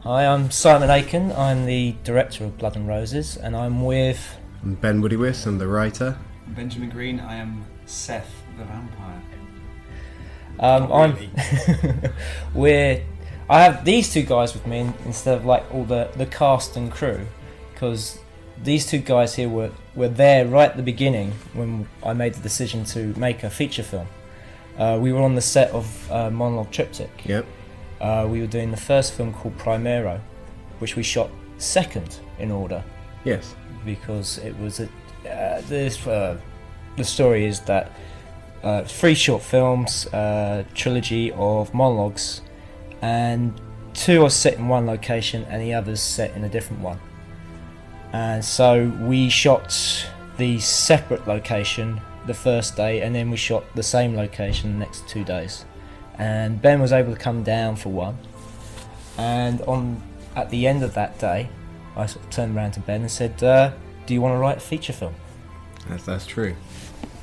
Hi, I'm Simon Aitken. I'm the director of Blood and Roses, and I'm with... I'm Ben Woodiwiss, I'm the writer. I'm Benjamin Green, I am Seth the vampire. I have these two guys with me instead of like all the cast and crew, because these two guys here were there right at the beginning when I made the decision to make a feature film. We were on the set of Monologue Triptych. Yep. We were doing the first film called Primero, which we shot second in order. Yes. Because it was the story is that 3 short films, trilogy of monologues, and 2 are set in one location and the others set in a different one. And so we shot the separate location the first day, and then we shot the same location the next 2 days. And Ben was able to come down for one, and at the end of that day I sort of turned around to Ben and said, do you want to write a feature film? That's true.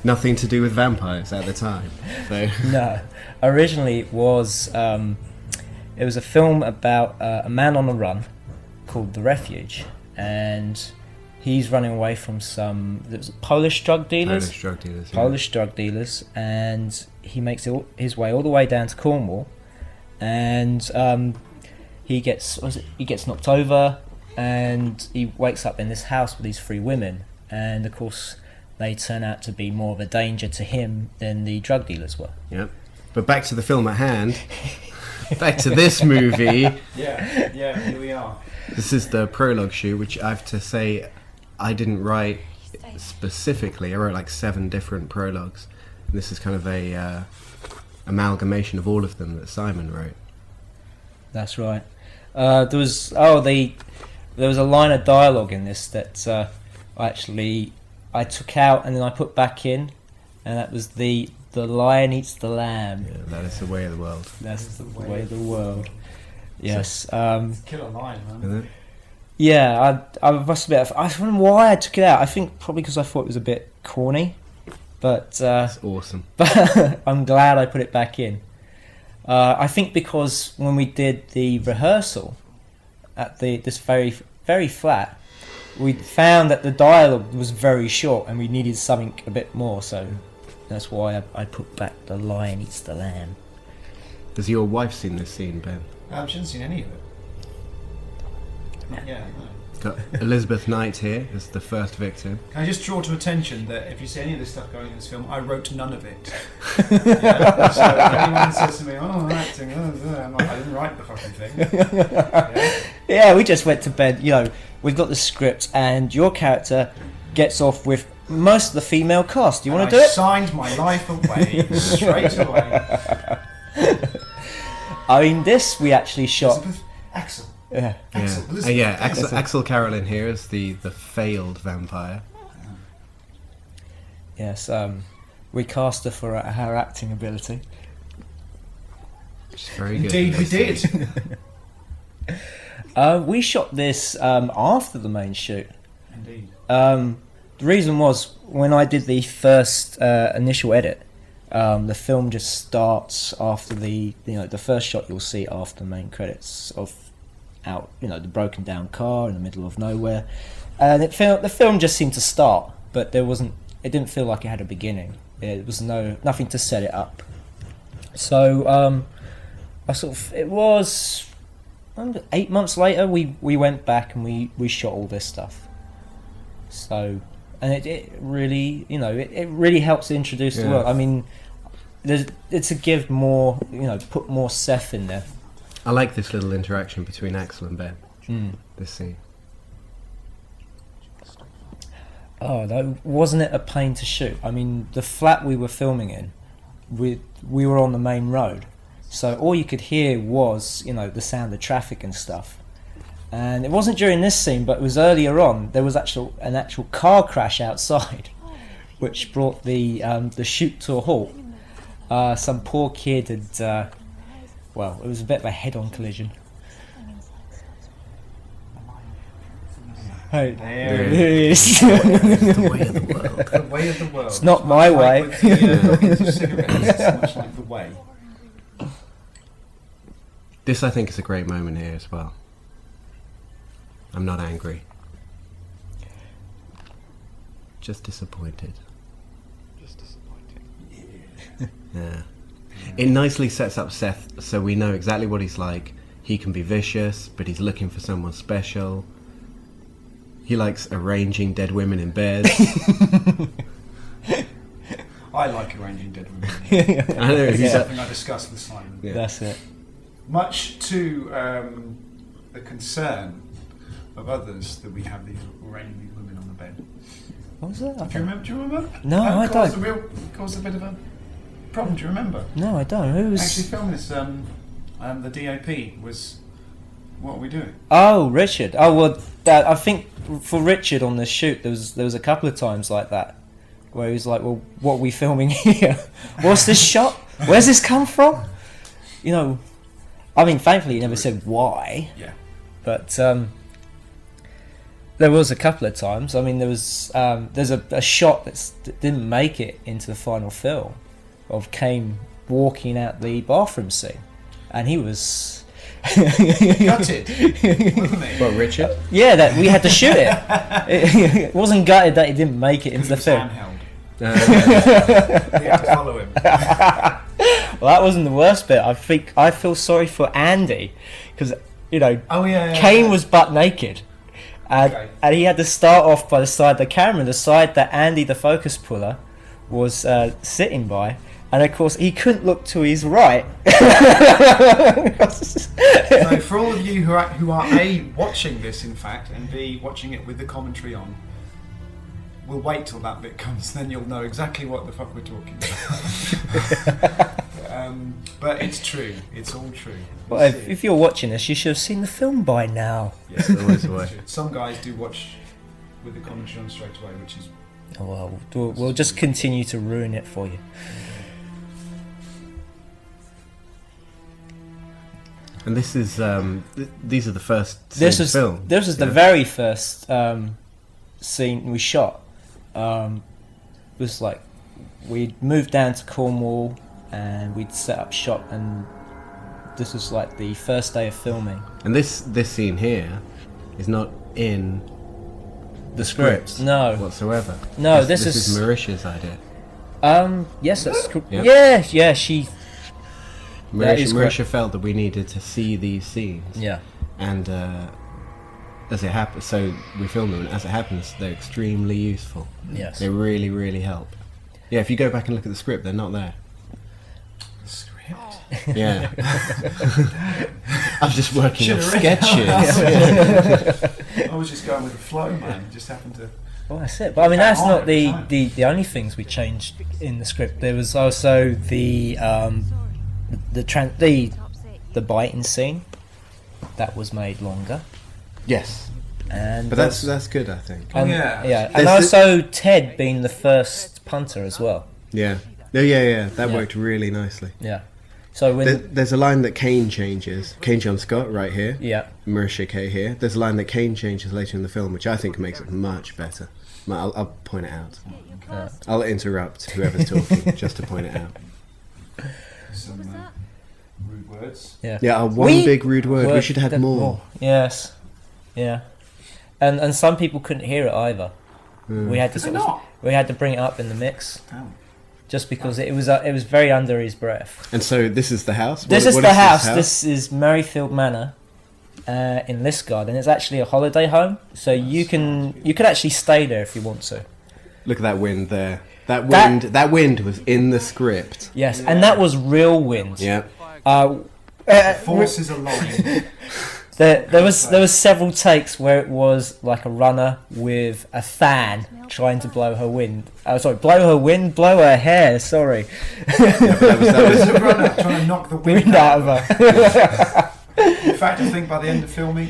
Nothing to do with vampires at the time. So. No, originally it was a film about a man on the run called The Refuge, and he's running away from some Polish drug dealers. Polish drug dealers, and he makes his way all the way down to Cornwall, and he gets knocked over, and he wakes up in this house with these 3 women, and of course they turn out to be more of a danger to him than the drug dealers were. Yep. But back to the film at hand. Back to this movie. Yeah, here we are. This is the prologue shoot, which I have to say I didn't write specifically. I wrote like 7 different prologues. And this is kind of a amalgamation of all of them that Simon wrote. That's right. There was a line of dialogue in this that I took out and then I put back in, and that was the lion eats the lamb. Yeah, that is the way of the world. That's the way of the world. Yes. Killer line, man. Isn't it? Yeah, I must admit, I don't know why I took it out. I think probably because I thought it was a bit corny, but it's awesome. But I'm glad I put it back in. I think because when we did the rehearsal at this very, very flat, we found that the dialogue was very short and we needed something a bit more, so that's why I put back the lion eats the lamb. Has your wife seen this scene, Ben? She hasn't seen any of it. Not yet, no. Got Elizabeth Knight here as the first victim. Can I just draw to attention that if you see any of this stuff going in this film, I wrote none of it. Yeah? So if anyone says to me, I'm acting, I'm like, I didn't write the fucking thing. Yeah, we just went to bed, we've got the script and your character gets off with most of the female cast. Do you want to do it? I signed my life away straight away. I mean, this we actually shot... Axelle. Yeah. Axelle Carolyn here is the failed vampire. Yes, we cast her for her acting ability. Which is very good. Indeed, we did. We shot this after the main shoot. Indeed. The reason was when I did the first initial edit, the film just starts after the first shot you'll see after the main credits of the broken down car in the middle of nowhere, and the film just seemed to start, but it didn't feel like it had a beginning. It was nothing to set it up. So it was 8 months later we went back and we shot all this stuff. So, and it really it really helps introduce the world. I mean, it's to give more, put more Seth in there. I like this little interaction between Axelle and Ben. This scene. Oh, wasn't it a pain to shoot? I mean, the flat we were filming in, we were on the main road, so all you could hear was the sound of traffic and stuff. And it wasn't during this scene, but it was earlier on. There was an actual car crash outside, which brought the shoot to a halt. Some poor kid had. Well, it was a bit of a head-on collision. Hey, there it is. The way of the world. The way of the world. It's not my way. Like with cigarettes, it's much like the way. This, I think, is a great moment here as well. I'm not angry. Just disappointed. Yeah. It nicely sets up Seth so we know exactly what he's like. He can be vicious, but he's looking for someone special. He likes arranging dead women in beds. I like arranging dead women. I know, It's he's something I discussed with Simon. Yeah. That's it. Much to the concern of others that we have these arranging these women on the bed. What was that? Do you remember? No, I don't. Caused a bit of a problem. Do you remember? No, I don't. Who was... Actually filmed this. The D.O.P was. What are we doing? Oh, Richard. Oh, well, I think for Richard on the shoot, there was a couple of times like that, where he was like, well, what are we filming here? What's this shot? Where's this come from? You know, I mean, thankfully he never said why. Yeah. But there was a couple of times. I mean, there's a shot that didn't make it into the final film of Kane walking out the bathroom scene, and he was Gutted, wasn't he? Well, Richard? yeah, that we had to shoot it. It wasn't gutted that he didn't make it into the film. Handheld. Yeah. We had to follow him. Well, that wasn't the worst bit. I feel sorry for Andy because Oh yeah. Kane was butt naked. Okay. And he had to start off by the side of the camera, the side that Andy, the focus puller, was sitting by. And of course, he couldn't look to his right. So for all of you who are A, watching this in fact, and B, watching it with the commentary on, we'll wait till that bit comes, then you'll know exactly what the fuck we're talking about. But it's true. It's all true. Well, if you're watching this, you should have seen the film by now. Yes, always the way. Some guys do watch with the commentary on straight away, which is... Oh, well, we'll just continue to ruin it for you. And this is these are the first This scenes is filmed. this is the very first scene we shot. It was like we'd moved down to Cornwall and we'd set up shop, and this was like the first day of filming. And this scene here is not in The script, no, whatsoever. no. This This is Marysia's idea. Yes, that's Yeah. yeah. She That is Marysia correct. felt that we needed to see these scenes. yeah. And as it happens, so we film them, and as it happens, they're extremely useful. Yes. They really, really help. Yeah, if you go back and look at the script, they're not there. Script? Yeah. I'm just working on Should've read sketches. I was just going with the flow, man. It just happened to... Well, that's it. But I mean, that's On not every the, time. the only things we changed in the script. There was also the biting scene that was made longer, Yes. and But that's good, I think. and, yeah. and There's also Ted being the first punter as well. Yeah. Yeah. That Yeah. worked really nicely. Yeah. So when There's a line that Kane changes. Kane John Scott, right here. yeah. Marysia Kay here. There's a line that Kane changes later in the film, which I think makes it much better. I'll point it out. I'll interrupt whoever's talking just to point it out. Some rude words. Yeah, one big rude word. We should have the- more. Yes. Yeah. And some people couldn't hear it either. We had to Is it sort of, not? we had to bring it up in the mix Damn. just because it was very under his breath. And so this is the house? This What is is the house. This is Merrifield Manor in Liskeard, and it's actually a holiday home. So you could actually stay there if you want to. Look at that wind there. That wind was in the script. Yes, and that was real wind. Yeah. Forces aligned. There was several takes where it was like a runner with a fan trying to blow her wind. Blow her hair. Sorry, That was There's a runner trying to knock the wind wind out of her. In fact, I think by the end of filming,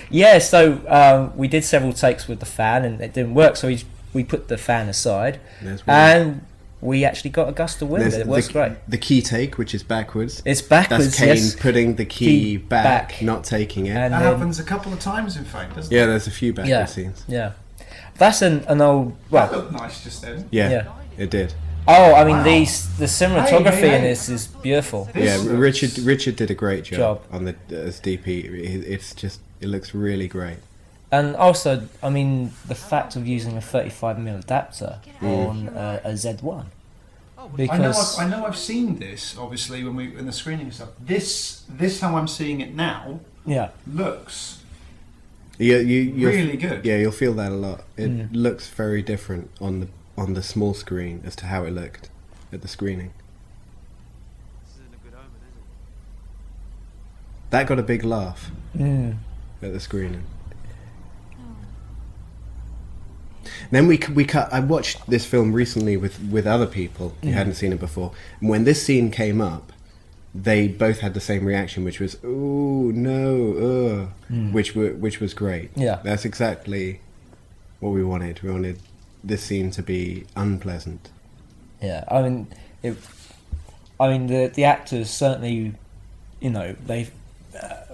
Yeah, so we did several takes with the fan and it didn't work. So we put the fan aside There's one. and we actually got a gust of wind. There's It works great. The key take, which is backwards. It's backwards. That's Kane Yes. putting the key back, not taking it. And that then- happens a couple of times, in fact, doesn't Yeah, it? there's a few backward Yeah. scenes. Yeah, that's an old. That Well, looked nice just then. Yeah, Yeah. it did. Oh, I mean, Wow. the cinematography Hey. in this is beautiful. Yeah, This looks- Richard did a great job, Job. on the as DP. It looks really great. And also, I mean, the fact of using a 35mm adapter on a Z1. Because I know I've seen this obviously when we in the screening and stuff. This how I'm seeing it now yeah, looks You'll really good. Yeah, you'll feel that a lot. It looks very different on the small screen as to how it looked at the screening. That got a big laugh at the screening. Then we cut. I watched this film recently with other people who hadn't seen it before. And when this scene came up, they both had the same reaction, which was "Ooh, no, which was great. Yeah. That's exactly what we wanted. We wanted this scene to be unpleasant. yeah. I mean, the actors certainly, you know, they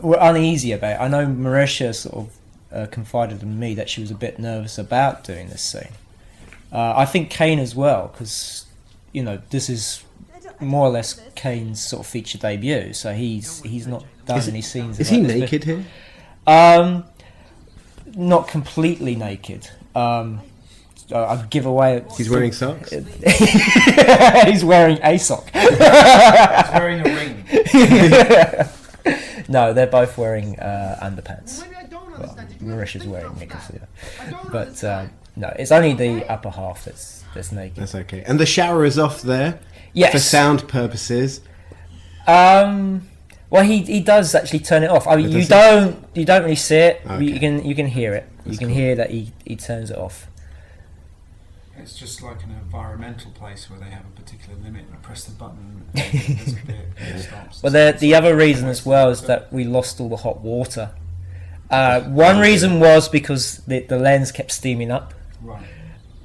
were uneasy about it. I know Marysia sort of confided in me that she was a bit nervous about doing this scene. I think Kane as well, because you know this is more or less Kane's sort of feature debut, so he's not done any scenes. Is like he this naked here? Not completely naked. I'll give away. He's wearing socks. He's wearing a sock. He's wearing a ring. No, they're both wearing underpants. Well, Marisha's wearing knickers here, but no, it's only the upper half that's naked. That's okay. And the shower is off there. Yes. For sound purposes. Well, he does actually turn it off. I mean, you don't really see it. Okay. You can hear it. That's you can cool. hear that he turns it off. It's just like an environmental place where they have a particular limit. I press the button and there's a bit it stops. But the other reason as well is that we lost all the hot water. One reason was because the lens kept steaming up, Right.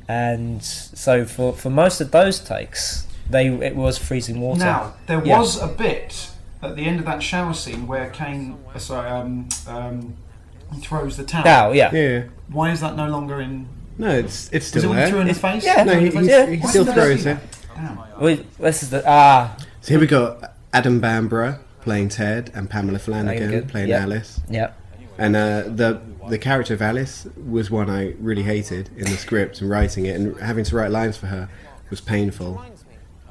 and so for most of those takes, it was freezing water. Now there Yeah. was a bit at the end of that shower scene where Kane, he throws the towel. Now, yeah. Yeah. Why is that no longer in? No, it's Was still it when he threw there. in the face? yeah. No, he Yeah. still Why throws did I it. see that? Damn. This is the So here we got Adam Bambrough playing Ted and Pamela Flanagan Flanagan, playing yeah. Alice. yeah. And the character of Alice was one I really hated in the script and writing it, and having to write lines for her was painful.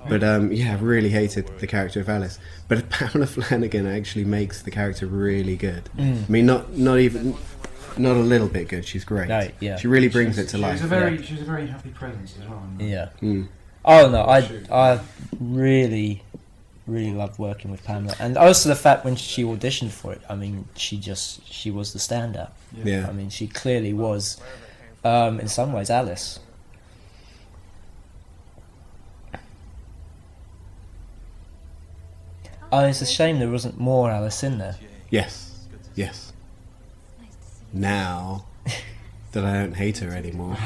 But yeah, I really hated the character of Alice. But Pamela Flanagan actually makes the character really good. I mean, not a little bit good. She's great. No, yeah. She really brings it to life. She's a very happy presence as well. Yeah. Mm. Oh no, I really loved working with Pamela, and also the fact when she auditioned for it. I mean, she was the standout. Yeah. I mean, she clearly was, in some ways, Alice. Oh, it's a shame there wasn't more Alice in there. Yes. Yes. Now that I don't hate her anymore.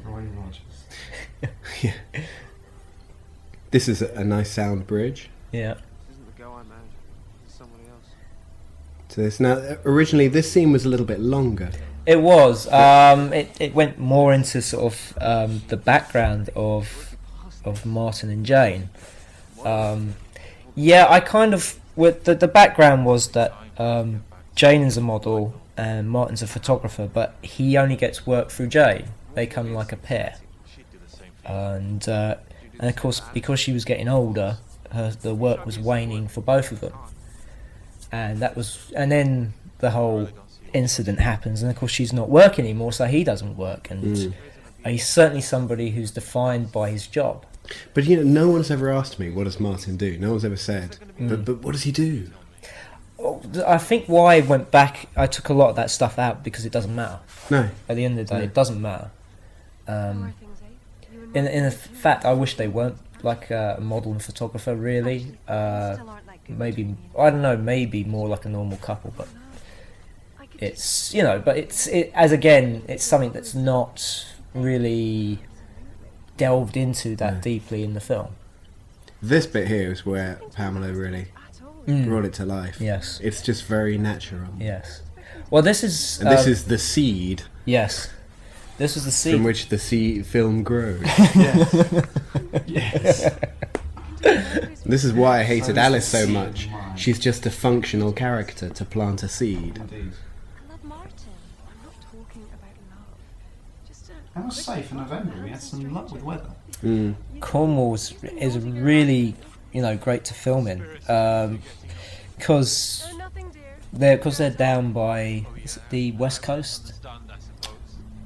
Roy Rogers. Yeah. This is a nice sound bridge Yeah. to this. Now, originally this scene was a little bit longer. It was. It went more into sort of the background of Martin and Jane. Yeah, I kind of with the background was that Jane is a model and Martin's a photographer, but he only gets work through Jane. They come like a pair, and of course because she was getting older, the work was waning for both of them, and then the whole incident happens, and of course she's not working anymore, so he doesn't work, and he's certainly somebody who's defined by his job. But you know, no one's ever asked me, what does Martin do? No one's ever said. But what does he do? I think why I went back, I took a lot of that stuff out because it doesn't matter. No. At the end of the day, No. it doesn't matter. In fact, I wish they weren't like a model and photographer, really. Maybe, I don't know, maybe more like a normal couple, but it's, you know, but it's something that's not really delved into that deeply in the film. This bit here is where Pamela really brought it to life. Yes. It's just very natural. Yes. Well, this is... And this is the seed. Yes. This was the seed from which the film grows. Yes. This is why I hated So Alice it's the so seed much. of mine. She's just a functional character to plant a seed. Indeed. I love Martin. I'm not talking about love. Just a It was safe in November. We had some luck with weather. Mm. Cornwall is really, great to film in, because nothing, dear. they're down by, is it the west coast?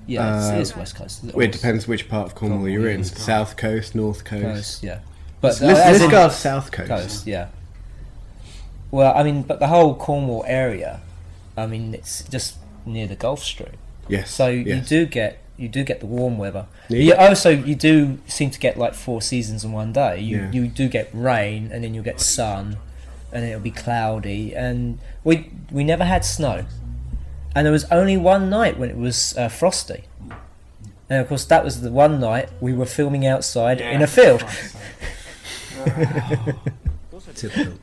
Yeah, it is west coast. It depends which part of Cornwall you're in. Cornwall. South coast, north coast. Coast, yeah. But Let's go south coast. coast, yeah. Well, I mean, but the whole Cornwall area, I mean, it's just near the Gulf Stream, Yes. so yes. you do get the warm weather. Yeah. You do seem to get like 4 seasons in one day. Yeah. You do get rain, and then you'll get sun, and then it'll be cloudy, and we never had snow, and there was only one night when it was frosty, and of course that was the one night we were filming outside in a field. Typical.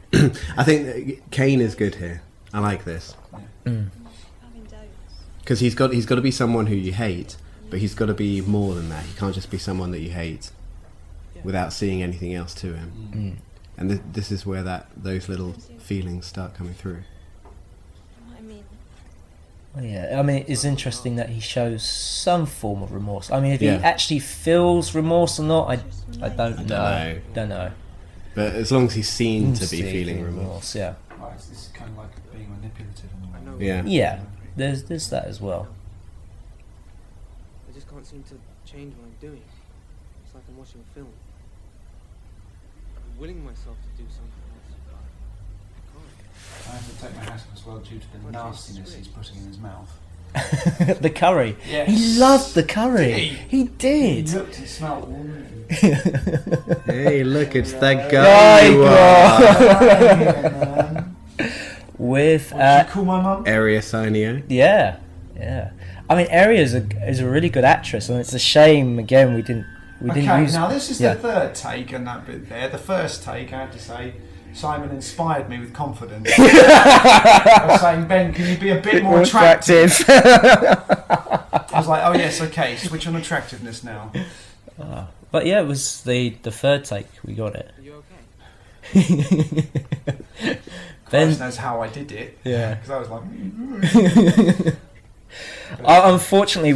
I think that Kane is good here. I like this Having doubts. because he's got to be someone who you hate, but he's got to be more than that. He can't just be someone that you hate without seeing anything else to him. And this is where those little feelings start coming through. I mean, Yeah, I mean, it's interesting that he shows some form of remorse. I mean, if Yeah. he actually feels remorse or not, I don't know. know. Don't know. But as long as he's seen to be See, feeling remorse. yeah. Right, it's kind of like being manipulative in a way. Yeah. Yeah, there's that as well. I just can't seem to change what I'm doing. It's like I'm watching a film. I'm willing myself to do something else, but I can't. I have to take my hat off as well due to the nastiness he's putting in his mouth. The curry. Yes. He loved the curry. Did he? He did. He looked and smelled warm. Hey, look, it's that guy you are. With What did you call my mum? Area Sinio. yeah. I mean, Aria is a really good actress, and it's a shame again we didn't Okay, use. now this is yeah. the third take and that bit there. The first take, I have to say, Simon inspired me with confidence. I was saying, Ben, can you be a bit more attractive? I was like, oh yes, okay, switch on attractiveness now. But yeah, it was the third take we got it. Are you okay? Christ knows how I did it. Yeah. Because I was like, Unfortunately,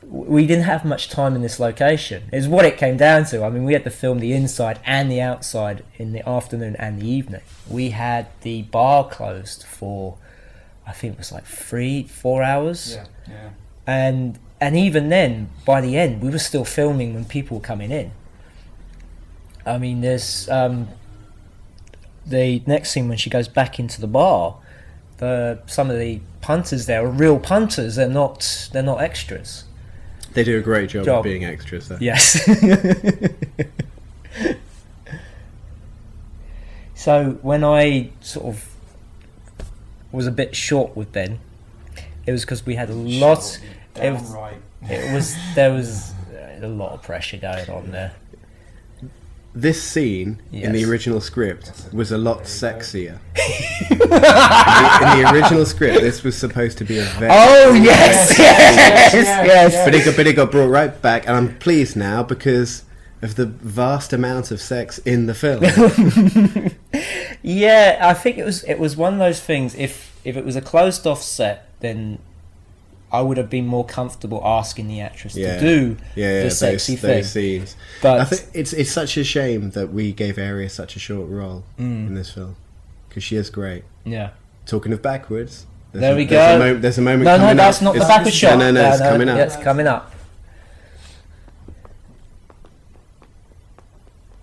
we didn't have much time in this location. Is what it came down to. I mean, we had to film the inside and the outside in the afternoon and the evening. We had the bar closed for, I think it was like 3-4 hours. yeah. And even then, by the end, we were still filming when people were coming in. I mean, there's the next scene when she goes back into the bar. Some of the punters there are real punters. They're not extras. They do a great job of being extras there. Yes. So when I sort of was a bit short with Ben, it was because we had a lot. There was a lot of pressure going on there. This scene in the Yes. original script was a lot sexier. in the original script, this was supposed to be a very... Oh yes. But it got brought right back, and I'm pleased now because of the vast amount of sex in the film. Yeah, I think it was one of those things. If it was a closed off set, then I would have been more comfortable asking the actress to do the sexy thing. Those scenes. But I think it's such a shame that we gave Aria such a short role in this film because she is great. yeah. Talking of backwards, There we go. There's a moment. No, coming that's up. not the It's- backward shot. No, it's coming up. It's coming up.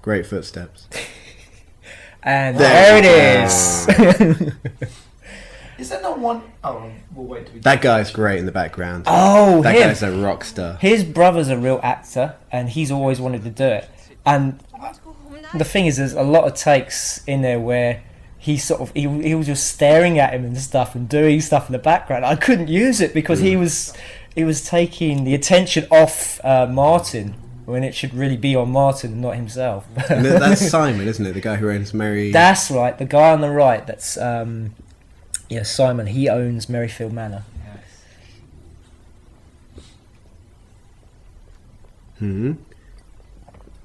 Great footsteps. And There there it is. Is there not one? Oh, we'll wait till we. That guy's great in the background. Oh, that him. guy's a rock star. His brother's a real actor, and he's always wanted to do it. And let's go home now. the thing is, there's a lot of takes in there where he sort of he was just staring at him and stuff and doing stuff in the background. I couldn't use it because he was taking the attention off Martin when it should really be on Martin and not himself. And that's Simon, isn't it? The guy who owns Mary. That's right. The guy on the right. That's Simon. He owns Merrifield Manor.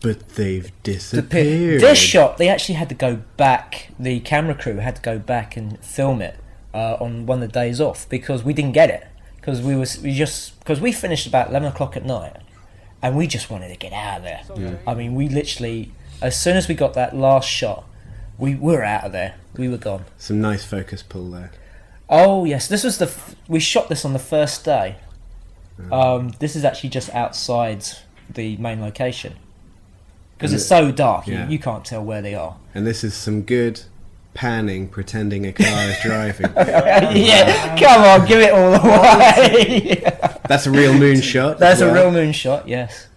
But they've disappeared. This shot, they actually had to go back. The camera crew had to go back and film it on one of the days off because we didn't get it because we finished about 11 o'clock at night, and we just wanted to get out of there. Yeah. I mean, we literally, as soon as we got that last shot, we were out of there. We were gone. Some nice focus pull there. Oh yes, this was we shot this on the first day. This is actually just outside the main location because it's so dark. Yeah. You can't tell where they are. And this is some good panning, pretending a car is driving. Yeah, come on, give it all away. That's a real moon shot. That's as a well. real moon shot. Yes.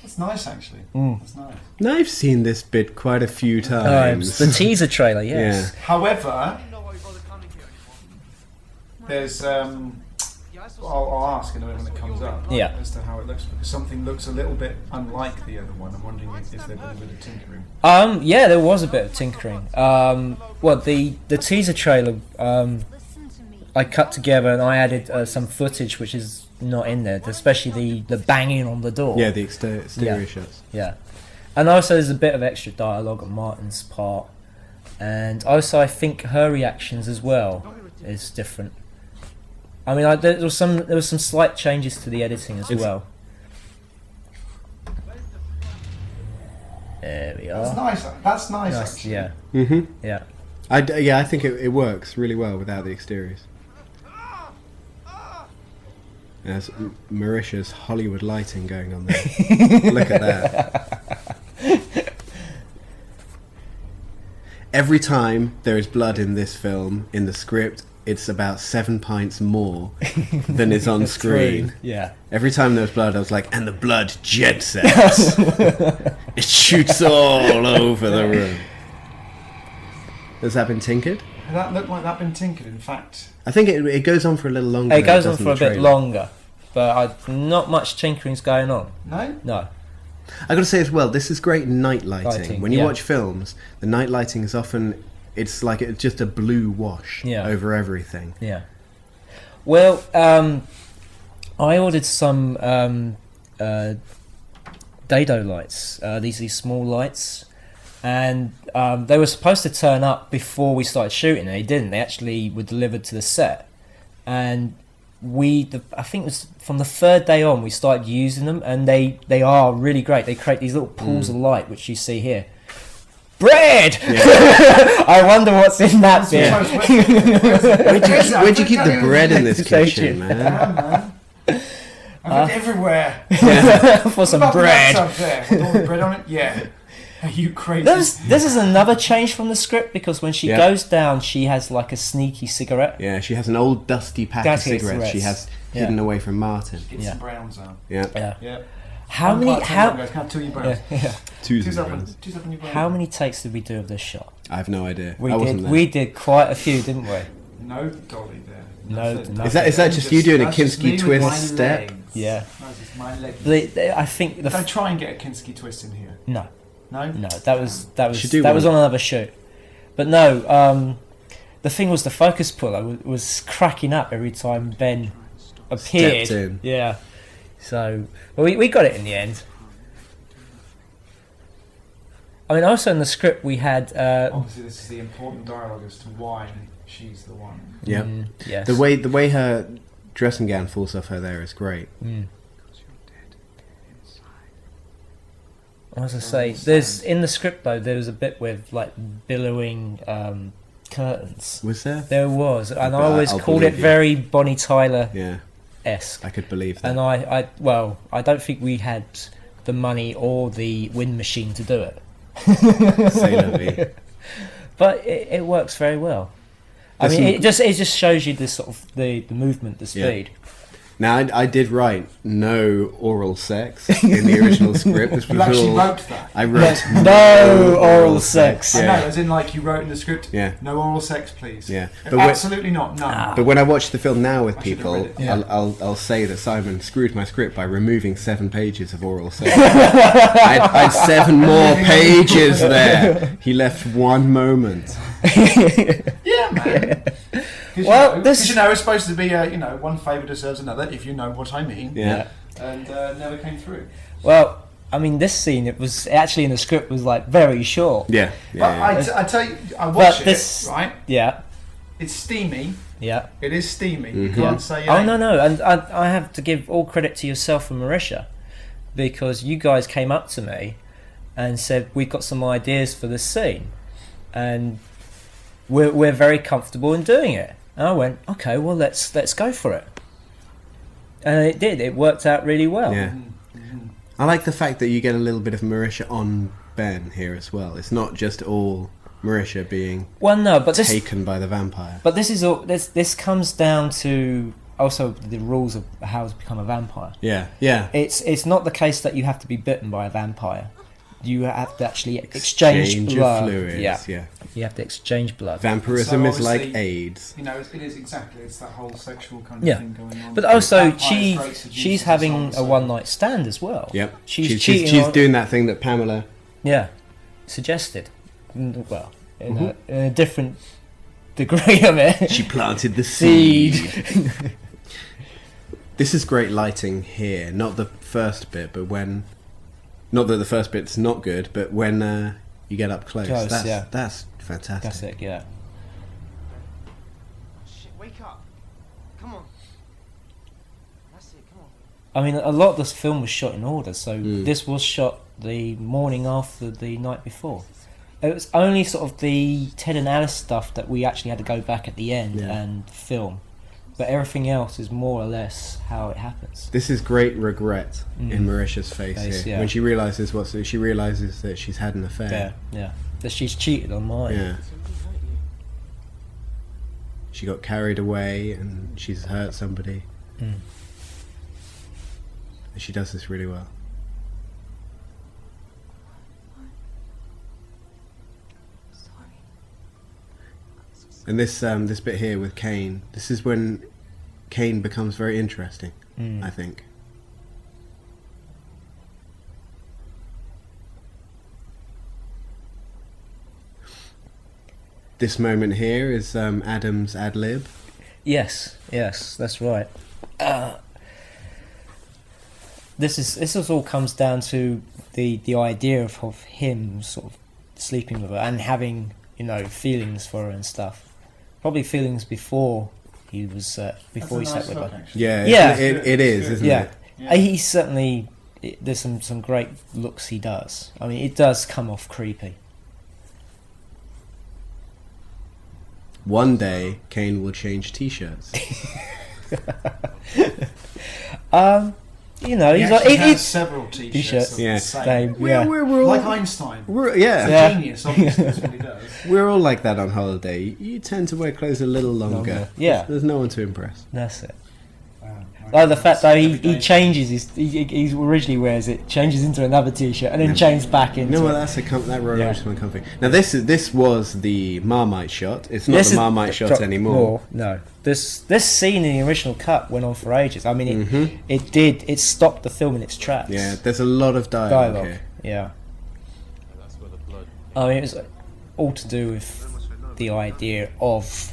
That's nice, actually. That's nice. Now, I've seen this bit quite a few times. The teaser trailer. Yes. Yeah. However, there's I'll ask in a minute when it comes up as to how it looks, because something looks a little bit unlike the other one. I'm wondering if there's been a bit of tinkering. Yeah, there was a bit of tinkering. Well, the teaser trailer I cut together and I added some footage which is not in there, especially the banging on the door. Yeah, the exterior shots. Yeah. And also there's a bit of extra dialogue on Martin's part, and also I think her reactions as well is different. I mean, there was some slight changes to the editing as well. There we are. That's nice. That's nice. Actually. Yeah. Mm-hmm. Yeah. I think it works really well without the exteriors. There's Marisha's Hollywood lighting going on there. Look at that. Every time there is blood in this film, in the script, it's about 7 pints more than is on screen. Yeah. Every time there's blood, I was like, and the blood jet sets. It shoots all over the room. Has that been tinkered? That looked like that been tinkered. In fact, I think it goes on for a little longer. It goes on doesn't for a the bit trailer? longer, but not much tinkering's going on. no. I got to say as well, this is great night lighting. When you yeah. watch films, the night lighting is often, it's like it's just a blue wash over everything. Yeah. Well, I ordered some dado lights. These small lights, and they were supposed to turn up before we started shooting. They didn't. They actually were delivered to the set, and I think it was from the 3rd day on we started using them, and they are really great. They create these little pools of light, which you see here. Bread! Yeah. I wonder what's in that bit. Where'd you keep the bread in this kitchen, man? Yeah, man. I've been everywhere. For some What about bread. nuts up there with all the bread on it? Yeah. Are you crazy? This is another change from the script, because when she goes down, she has like a sneaky cigarette. Yeah, she has an old dusty pack of cigarettes she has hidden away from Martin. Get some browns out. Yeah. Yeah. How many? Guys, can I have 2 of your browns? Two's Two browns. up on your browns. How many takes did we do of this shot? I have no idea. We I wasn't there. We did quite a few, didn't we? No dolly there. No, Nothing. no. Is that just you doing a That's just Kinski me with twist my step? legs. Yeah. No, it's just my legs. I think Don't try and get a Kinski twist in here. no, No? that was Should do that one. was on another shoot. But no, the thing was the focus pull. I was cracking up every time Ben appeared. Stepped in. Yeah. So we got it in the end. I mean, also in the script we had. Obviously, this is the important dialogue as to why she's the one. Yeah. Yes. The way her dressing gown falls off her there is great. As I say, there's in the script though. There was a bit with like billowing curtains. Was there? There was, and I I'll always called it believe you. very Bonnie Tyler Yeah, esque. I could believe that. And I don't think we had the money or the wind machine to do it. Say la vie. But it works very well. I mean, it just shows you the sort of the movement, the speed. Now, I did write no oral sex in the original script. This was You actually all, wrote that? I wrote No oral sex. I know, Yeah. as in like you wrote in the script, Yeah. no oral sex, please. Yeah. Absolutely not, none. But when I watch the film now with I should have people, read it. Yeah. I'll say that Simon screwed my script by removing 7 pages of oral sex. I'd 7 more pages there. He left 1 moment. Yeah, man. Well, this- it's supposed to be one favour deserves another, if you know what I mean. Yeah. And never came through. Well, I mean, this scene, it was actually in the script was like very short. Yeah. But I tell you, I watched this- it, right? Yeah, It's steamy. yeah. It is steamy. You Mhm. can't say it Oh ain't. no, and I have to give all credit to yourself and Marysia, because you guys came up to me and said we've got some ideas for this scene, and we're very comfortable in doing it. And I went, okay, well let's go for it, and it did. It worked out really well. Yeah. I like the fact that you get a little bit of Marysia on Ben here as well. It's not just all Marysia being Well, no, but this taken by the vampire. But this is all. This comes down to also the rules of how to become a vampire. Yeah, yeah. It's not the case that you have to be bitten by a vampire. You have to actually exchange Your blood. fluids. Yeah. You have to exchange blood. Vampirism So is like obviously- AIDS. You know, it is exactly. It's that whole sexual kind of Yeah. thing going on. But also, Vampires, great seducers she's and having so on, a so- one night stand as well. Yep. She's cheating. She's on, doing that thing that Pamela. Yeah, suggested. Well, in a different degree of it. She planted the Seed. seed. This is great lighting here. Not the first bit, but when. Not that the first bit's not good, but when you get up close. Close, that's, yeah. that's fantastic. That's it. Yeah. Shit, wake up. Come on. That's it, come on. I mean, a lot of this film was shot in order, so Mm. this was shot the morning after the night before. It was only sort of the Ted and Alice stuff that we actually had to go back at the end Yeah. and film, but everything else is more or less how it happens. This is great regret in Mm. Marisha's face Face, here. yeah. When she realises she realises that she's had an Yeah, affair. yeah. That she's cheated on mine. Yeah. Something hurt you. She got carried away and she's hurt somebody. Mm. And she does this really well. Sorry. And this bit here with Kane, this is when Kane becomes very interesting, Mm. I think. This moment here is Adam's ad lib. Yes, that's right. This all comes down to the idea of him sort of sleeping with her and having, you know, feelings for her and stuff. Probably feelings before he was before he slept with her. Yeah, Yeah. it is, isn't Yeah. it? He certainly. There's some great looks he does. I mean, it does come off creepy. One day, Kane will change t-shirts. You know, He he's actually like, has several T-shirts. t-shirts. of the Yeah. same. yeah. We're all, Like Einstein. yeah, Yeah. Genius, obviously, that's what he does. we're all like that on holiday. You tend to wear clothes a little longer. Longer. Yeah. There's no one to impress. That's it. Like the fact that he changes his, he originally wears it, changes into another t-shirt, and then changes back into. No, well, it. that's that roller Yeah. is comfy. Now this was the Marmite shot. It's not This the is- Marmite shot anymore. No, this scene in the original cut went on for ages. I mean, Mhm. it stopped the film in its tracks. Yeah, there's a lot of dialogue here. Yeah. I mean, it was all to do with the idea of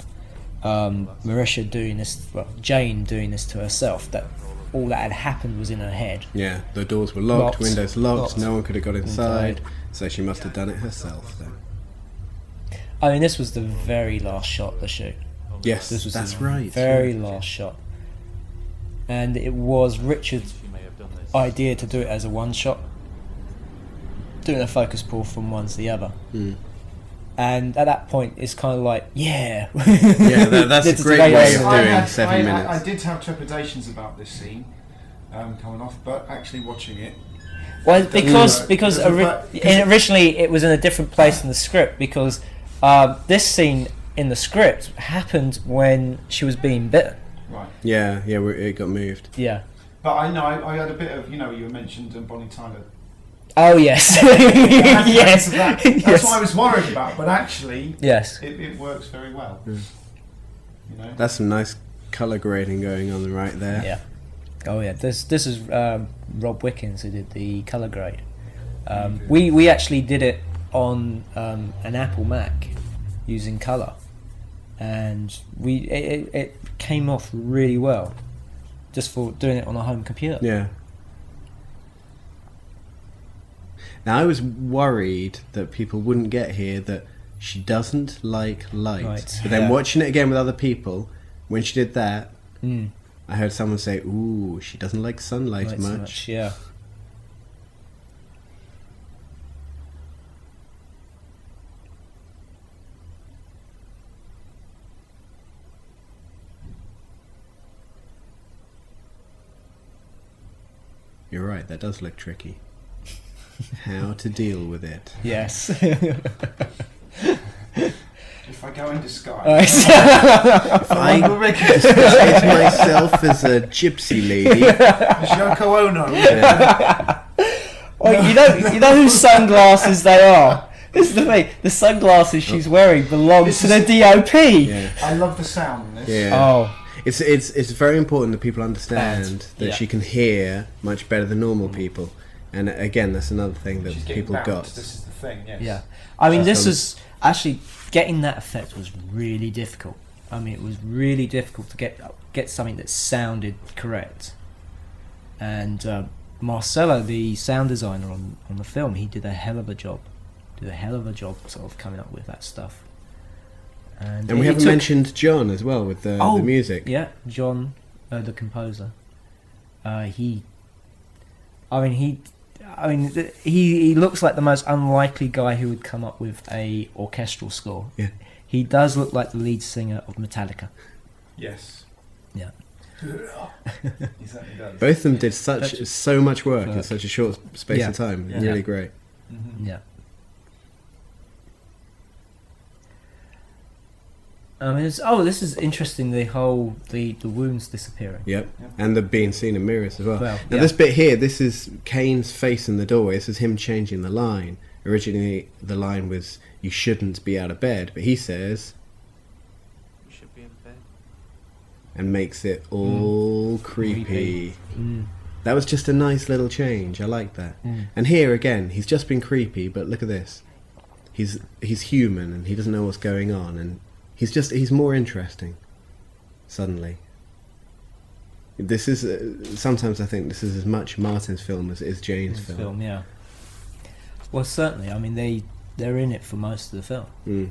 Marysia doing this, well, Jane doing this to herself. That all that had happened was in her head. Yeah, the doors were locked, Locked. windows locked, Locked. no one could have got inside, Inside. so she must have done it herself then. I mean, this was the very last shot of the shoot. Yes, This was that's the right. very last shot, and it was Richard's idea to do it as a one shot, doing a focus pull from one to the other. Mm. And at that point, it's kind of like, yeah, Yeah, that's This a is great the way of way- doing 7 minutes. I did have trepidations about this scene coming off, but actually watching it, Well, because Because originally it was in a different place in the script, because this scene in the script happened when she was being bitten. right. Yeah, it got moved. Yeah. But I know I had a bit of, you know, you mentioned Bonnie Tyler. Oh yes. yes. That's yes. what I was worried about, but actually, Yes. it works very well. Mm. You know. That's some nice colour grading going on right there. Yeah. Oh yeah. This is Rob Wickens who did the colour grade. We actually did it on an Apple Mac using colour, and it came off really well, just for doing it on a home computer. Yeah. Now, I was worried that people wouldn't get here that she doesn't like light. Right, But then yeah. watching it again with other people, when she did that, Mm. I heard someone say, "Ooh, she doesn't like sunlight Right, so much." yeah. You're right, that does look tricky. How to deal with it. Yes. If I go in disguise, Right. I disguise myself as a gypsy lady. it's Yoko Ono. Well, you know whose sunglasses they are. This is the thing. The sunglasses she's wearing belong This to the is- D.O.P. Yeah. I love the sound in this. Yeah. Oh, It's very important that people understand that yeah. she can hear much better than normal people. And again, that's another thing that She's getting people bounced. got. This is the thing. Yes. yeah. I mean, this Awesome. was actually getting that effect was really difficult. I mean, it was really difficult to get something that sounded correct. And Marcelo, the sound designer on the film, he did a hell of a job. Sort of coming up with that stuff. And it we haven't took- mentioned John as well with the music. Yeah, John, the composer. He looks like the most unlikely guy who would come up with a orchestral score. Yeah. He does look like the lead singer of Metallica. Yes. Yeah. He certainly does. Both of them did so much work in Work. such a short space Yeah. of time. Yeah. Really great. Mhm. Yeah. This is interesting. The whole the wounds disappearing. Yep. Yep. And the being seen in mirrors as well. Well, Now yeah. this bit here, this is Kane's face in the doorway. This is him changing the line. Originally the line was, "You shouldn't be out of bed," but he says, You should be in bed. and makes it all creepy. Mm. That was just a nice little change. I like that. Mm. And here again, he's just been creepy, but look at this. He's human and he doesn't know what's going on, and he's more interesting. Suddenly. This is sometimes I think this is as much Martin's film as it is Jane's This film. film, yeah. Well, certainly. I mean, they're in it for most of the film. Mm.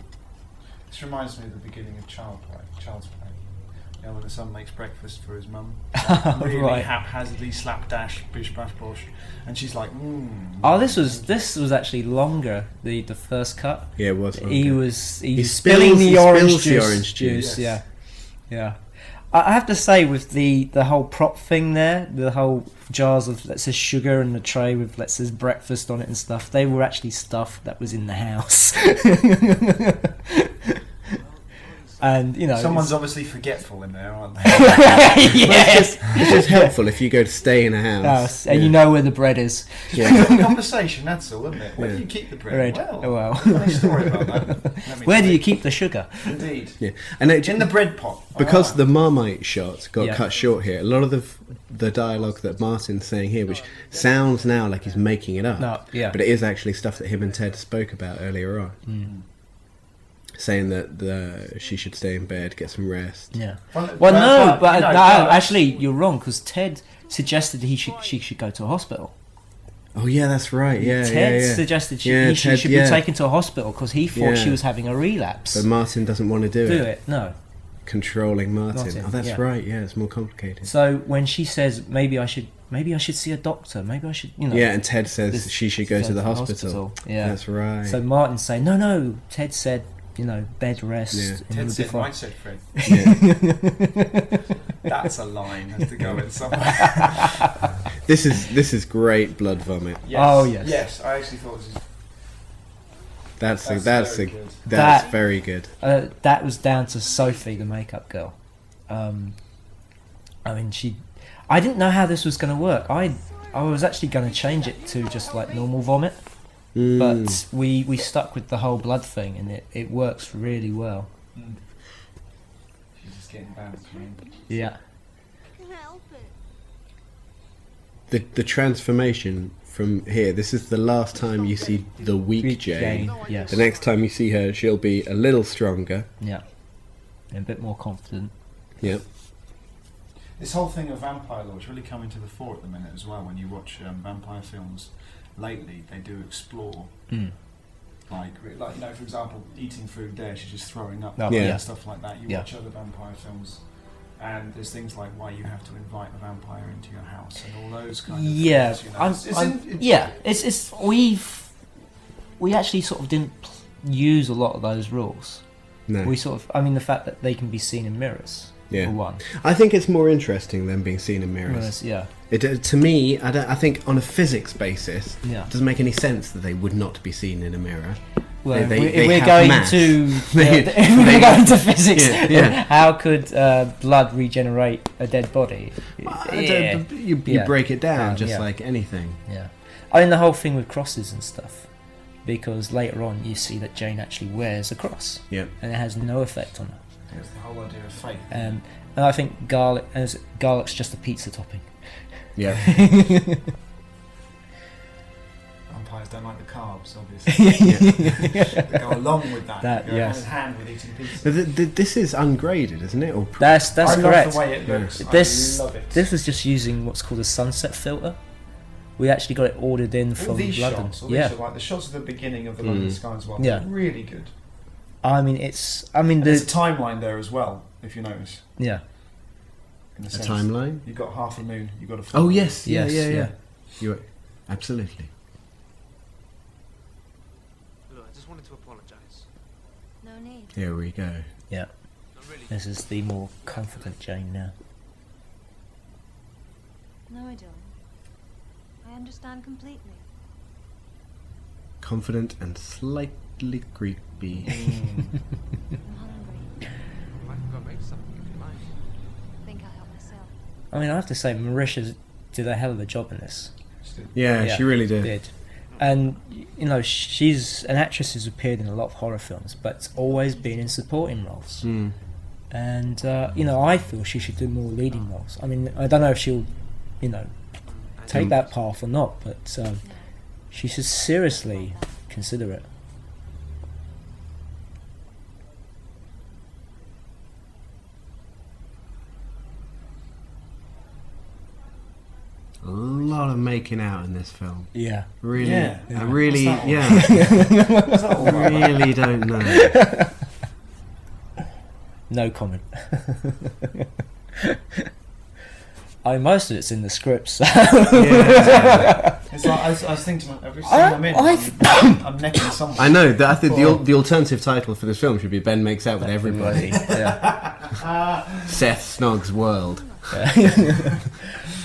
This reminds me of the beginning of Child's Play. You know, when the son makes breakfast for his mum. Really Right. haphazardly, slapdash, bish bash bosh. And she's like, Oh, this was actually longer. The first cut. Yeah, it was. He longer. was He spilling spills- the he orange spills juice. the orange juice. Yes. Yeah. I have to say, with the whole prop thing there, the whole jars of that says sugar and the tray with that says breakfast on it and stuff, they were actually stuff that was in the house. And someone's obviously forgetful in there, aren't they? yes. It's just helpful if you go to stay in a house. House, and Yeah. you know where the bread is. Yeah. Conversation, that's all, isn't it? Where Yeah. do you keep the Bread. bread? Well. funny story about that. Let me Where tell do you keep the sugar? Indeed. Yeah. And it, In the bread pot. because Ah. the Marmite shot got Yeah. cut short here, a lot of the dialogue that Martin's saying here, which sounds now like he's making it up, No, yeah. but it is actually stuff that him and Ted spoke about earlier on, saying that she should stay in bed, get some rest. Yeah. Well, Well, no, but you know, no, actually, you're wrong because Ted suggested she should go to a hospital. Oh yeah, that's right. Yeah, Ted yeah. suggested Yeah, she Ted, should yeah. be taken to a hospital because he thought Yeah. she was having a relapse. But Martin doesn't want to do it. No. Controlling Martin. Martin, Oh, that's yeah. right. Yeah, it's more complicated. So when she says maybe I should see a doctor, maybe I should, Yeah, and Ted says this- she should go to the hospital. Yeah. That's right. So Martin's saying no. Ted said bed rest. Yeah. and Ted we'll said, be fine. mine said Fred. Yeah. That's a line, has to go in somewhere. This is great blood vomit. Yes. Oh, yes. Yes, I actually thought this is... That's very good. that's That- very good. That was down to Sophie, the makeup girl. I mean, I didn't know how this was going to work. I was actually going to change it to just like normal vomit, but we stuck with the whole blood thing, and it works really well. She's just getting bounced, man. Yeah. I can help it. The transformation from here. This is the last time you see the weak Jane. Yes. The next time you see her, she'll be a little stronger. Yeah. And a bit more confident. Yep. This whole thing of vampire lore is really coming to the fore at the minute as well when you watch vampire films. lately they do explore. Mm. Like for example, eating food there, she's just throwing up Yeah. and stuff like that. You watch other vampire films, and there's things like why you have to invite a vampire into your house and all those kind of things. We actually sort of didn't use a lot of those rules. No. The fact that they can be seen in mirrors, Yeah. for one. I think it's more interesting than being seen in mirrors. Yeah. To me, I think on a physics basis, Yeah. it doesn't make any sense that they would not be seen in a mirror. Well, They if we're have going mass. to They- if we're going to physics, Yeah. how could blood regenerate a dead body? You break it down just Yeah. like anything. Yeah, I mean the whole thing with crosses and stuff, because later on you see that Jane actually wears a cross, Yep. and it has no effect on her. It's the whole idea of faith. And I think garlic's just a pizza topping. Yeah. Vampires don't like the carbs, obviously. They go along with that. That, they go yes. hand in hand with eating pizza. But this is ungraded, isn't it? Or That's I correct. love the way it looks. This I love it. this was just using what's called a sunset filter. We actually got it ordered in all from these London. shots, all yeah, these are like the shots at the beginning of the London Sky as well. Yeah. They're really good. there's a timeline there as well, if you notice. yeah. In a sense. timeline? You've got half a moon. You've got a full Oh moon. yes, yeah. Yes, You absolutely. Look, I just wanted to apologise. No need. Here we go. Yeah, I'm really. this is the more confident Jane now. No, I don't. I understand completely. Confident and slightly creepy. I'm hungry. I can go make something if you like. Think I'll help myself. I have to say, Marysia did a hell of a job in this. Yeah, she really did. And she's an actress who's appeared in a lot of horror films, but always been in supporting roles. Mm. And I feel she should do more leading roles. I don't know if she'll, take that path or not, but she should seriously consider it. A lot of making out in this film. Yeah. Really, Yeah. I really, What's that all yeah. What's that all about? Really don't know. No comment. Most of it's in the script, so. Yeah. It's like I was thinking to myself, every scene I'm in, I'm necking someone. I know that. I think the alternative title for this film should be Ben Makes Out with Everybody. Yeah. Seth Snogg's World.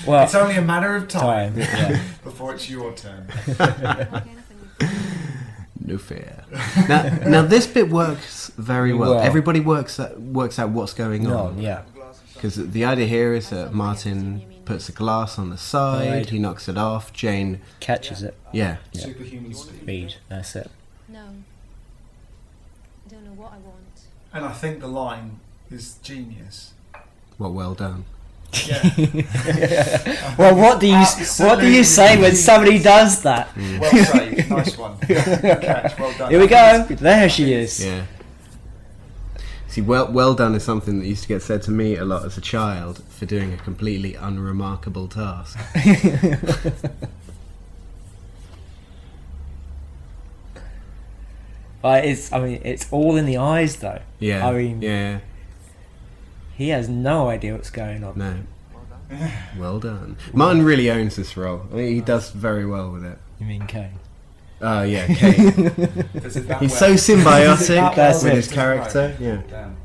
Well, It's only a matter of time, yeah. before it's your turn. No fair. Now this bit works very well. Well. Everybody works out what's going on. Yeah. Because the idea here is that Martin puts a glass on the side, Right. he knocks it off, Jane, Catches it. yeah. Superhuman speed. Speed. That's it. No. I don't know what I want. And I think the line is genius. Well done. Yeah. Well, what do you say when somebody does that? Well saved. Nice one. Good catch. Well done. Here we go. There she is. Yeah. See, well done is something that used to get said to me a lot as a child for doing a completely unremarkable task. It's all in the eyes, though. Yeah. Yeah. He has no idea what's going on. No. Well done. Well done. Martin really owns this role. He does very well with it. You mean Kane? Yeah, Kane. Does it that He's well? so symbiotic That's with it. his character. Yeah. Damn.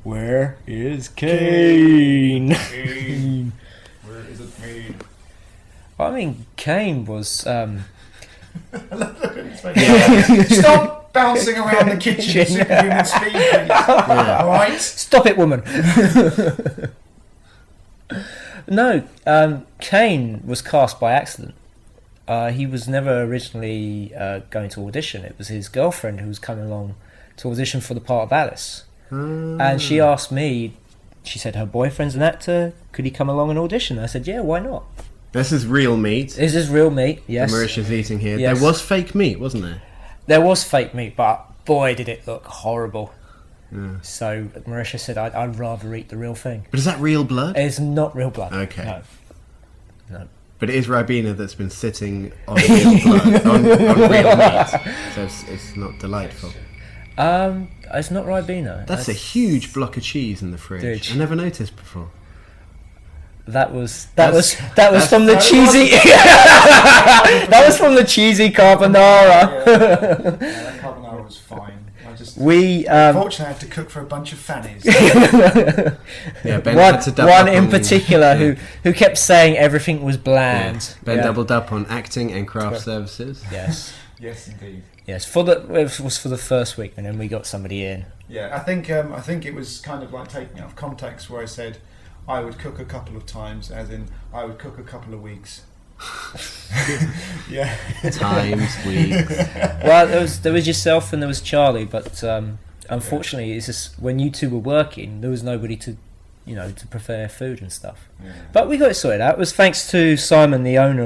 Where is Kane? Where is it made? Kane was. Stop bouncing around the kitchen at superhuman speed, please. Alright? Stop it, woman! No, Kane was cast by accident. He was never originally going to audition. It was his girlfriend who was coming along to audition for the part of Alice. And she asked me, she said her boyfriend's an actor, could he come along and audition? I said, yeah, why not? This is real meat. This is real meat, yes. Marisha's eating here. Yes. There was fake meat, wasn't there? There was fake meat, but boy did it look horrible. Yeah. So Marysia said, I'd rather eat the real thing. But is that real blood? It's not real blood. Okay. No. But it is Ribena that's been sitting on real blood, on real meat, so it's not delightful. It's not Ribena. That's a huge block of cheese in the fridge. Dude. I never noticed before. That was from the that cheesy. That was from the cheesy carbonara. That carbonara was fine. Unfortunately, I had to cook for a bunch of fannies. Yeah, Ben had to double one up in on- particular yeah. who kept saying everything was bland. Ben Yeah. doubled up on acting and craft services. Yes, Yes, indeed. yes. It was for the first week, and then we got somebody in. Yeah, I think it was kind of like taking out of context where I said I would cook a couple of times, as in I would cook a couple of weeks. Yeah. Times, weeks. Well, there was yourself and there was Charlie, but unfortunately, it's just when you two were working, there was nobody to prepare food and stuff. Yeah. But we got it sorted out. It was thanks to Simon, the owner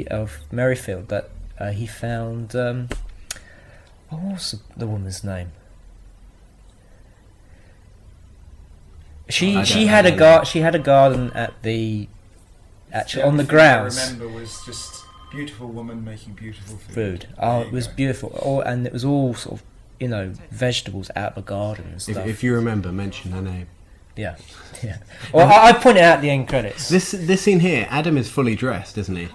of Merrifield, that he found. What was the woman's name? She had a garden at the on the grounds. I remember was just beautiful woman making beautiful Food. There Oh, you it was go. beautiful. And it was all sort of vegetables out of the garden and stuff. If you remember, mention her name. Yeah. Well, I pointed out the end credits. This scene here, Adam is fully dressed, isn't he?